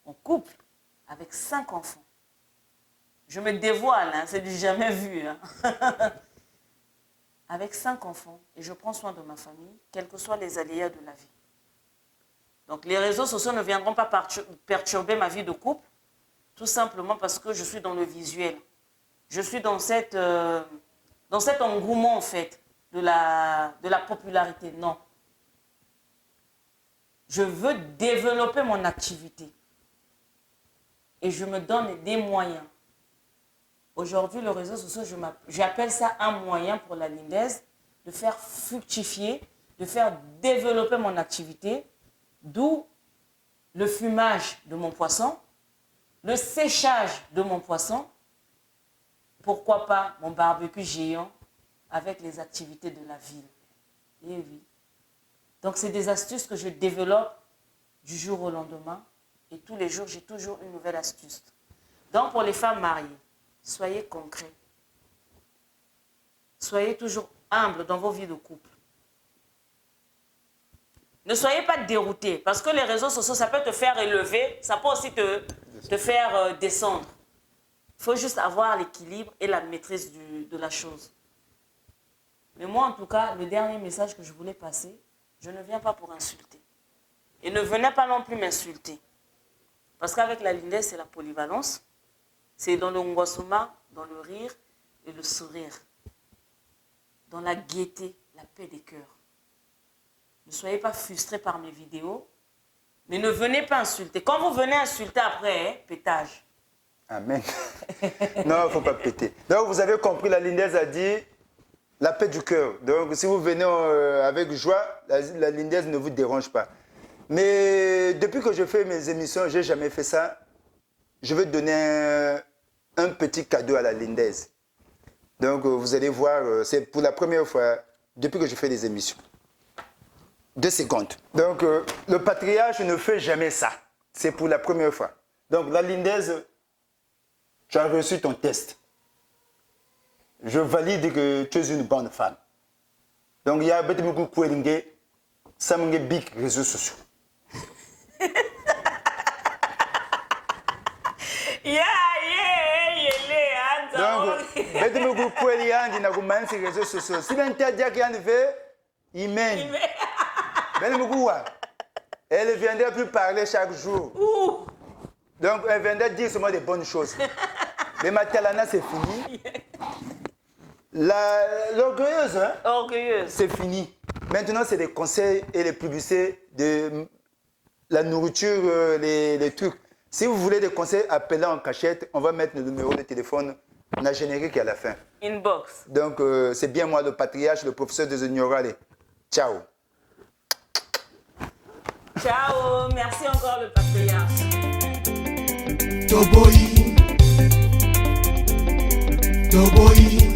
En couple, avec 5 enfants. Je me dévoile, hein, c'est du jamais vu. Hein. Avec 5 enfants, et je prends soin de ma famille, quels que soient les aléas de la vie. Donc, les réseaux sociaux ne viendront pas perturber ma vie de couple, tout simplement parce que je suis dans le visuel. Je suis dans cet engouement, en fait, de la popularité. Non. Je veux développer mon activité. Et je me donne des moyens. Aujourd'hui, les réseaux sociaux, j'appelle ça un moyen pour la Lindaise de faire fructifier, de faire développer mon activité, d'où le fumage de mon poisson, le séchage de mon poisson, pourquoi pas mon barbecue géant avec les activités de la ville. Et oui. Donc, c'est des astuces que je développe du jour au lendemain. Et tous les jours, j'ai toujours une nouvelle astuce. Donc, pour les femmes mariées, soyez concrets. Soyez toujours humbles dans vos vies de couple. Ne soyez pas déroutés, parce que les réseaux sociaux, ça peut te faire élever, ça peut aussi te faire descendre. Il faut juste avoir l'équilibre et la maîtrise de la chose. Mais moi, en tout cas, le dernier message que je voulais passer, je ne viens pas pour insulter. Et ne venez pas non plus m'insulter. Parce qu'avec la Lindaise, c'est la polyvalence. C'est dans le ngwasuma, dans le rire et le sourire. Dans la gaieté, la paix des cœurs. Ne soyez pas frustrés par mes vidéos. Mais ne venez pas insulter. Quand vous venez insulter après, hein, pétage. Amen. Non, il ne faut pas péter. Donc, vous avez compris, la Lindaise a dit la paix du cœur. Donc, si vous venez avec joie, la Lindaise ne vous dérange pas. Mais depuis que je fais mes émissions, je n'ai jamais fait ça. Je vais donner un petit cadeau à la Lindaise. Donc, vous allez voir, c'est pour la première fois depuis que je fais des émissions. 2 secondes. Donc, le patriarche ne fait jamais ça. C'est pour la première fois. Donc, la Lindaise, tu as reçu ton test. Je valide que tu es une bonne femme. Donc, il y a beaucoup de ça m'a big réseaux sociaux. Donc, beaucoup de réseaux sociaux. Si l'interdit qui en fait, il mène. Elle ne viendrait plus parler chaque jour. Donc, elle viendrait dire seulement des bonnes choses. Les matalana, c'est fini. L'orgueilleuse, hein? Orgueilleuse. C'est fini. Maintenant, c'est les conseils et les publicités de la nourriture, les trucs. Si vous voulez des conseils, appelez en cachette. On va mettre le numéro de téléphone, on a générique à la fin. Inbox. Donc, c'est bien moi, le patriarche, le professeur des ignorales. Ciao. Ciao. Merci encore, le patriarche. Toboy.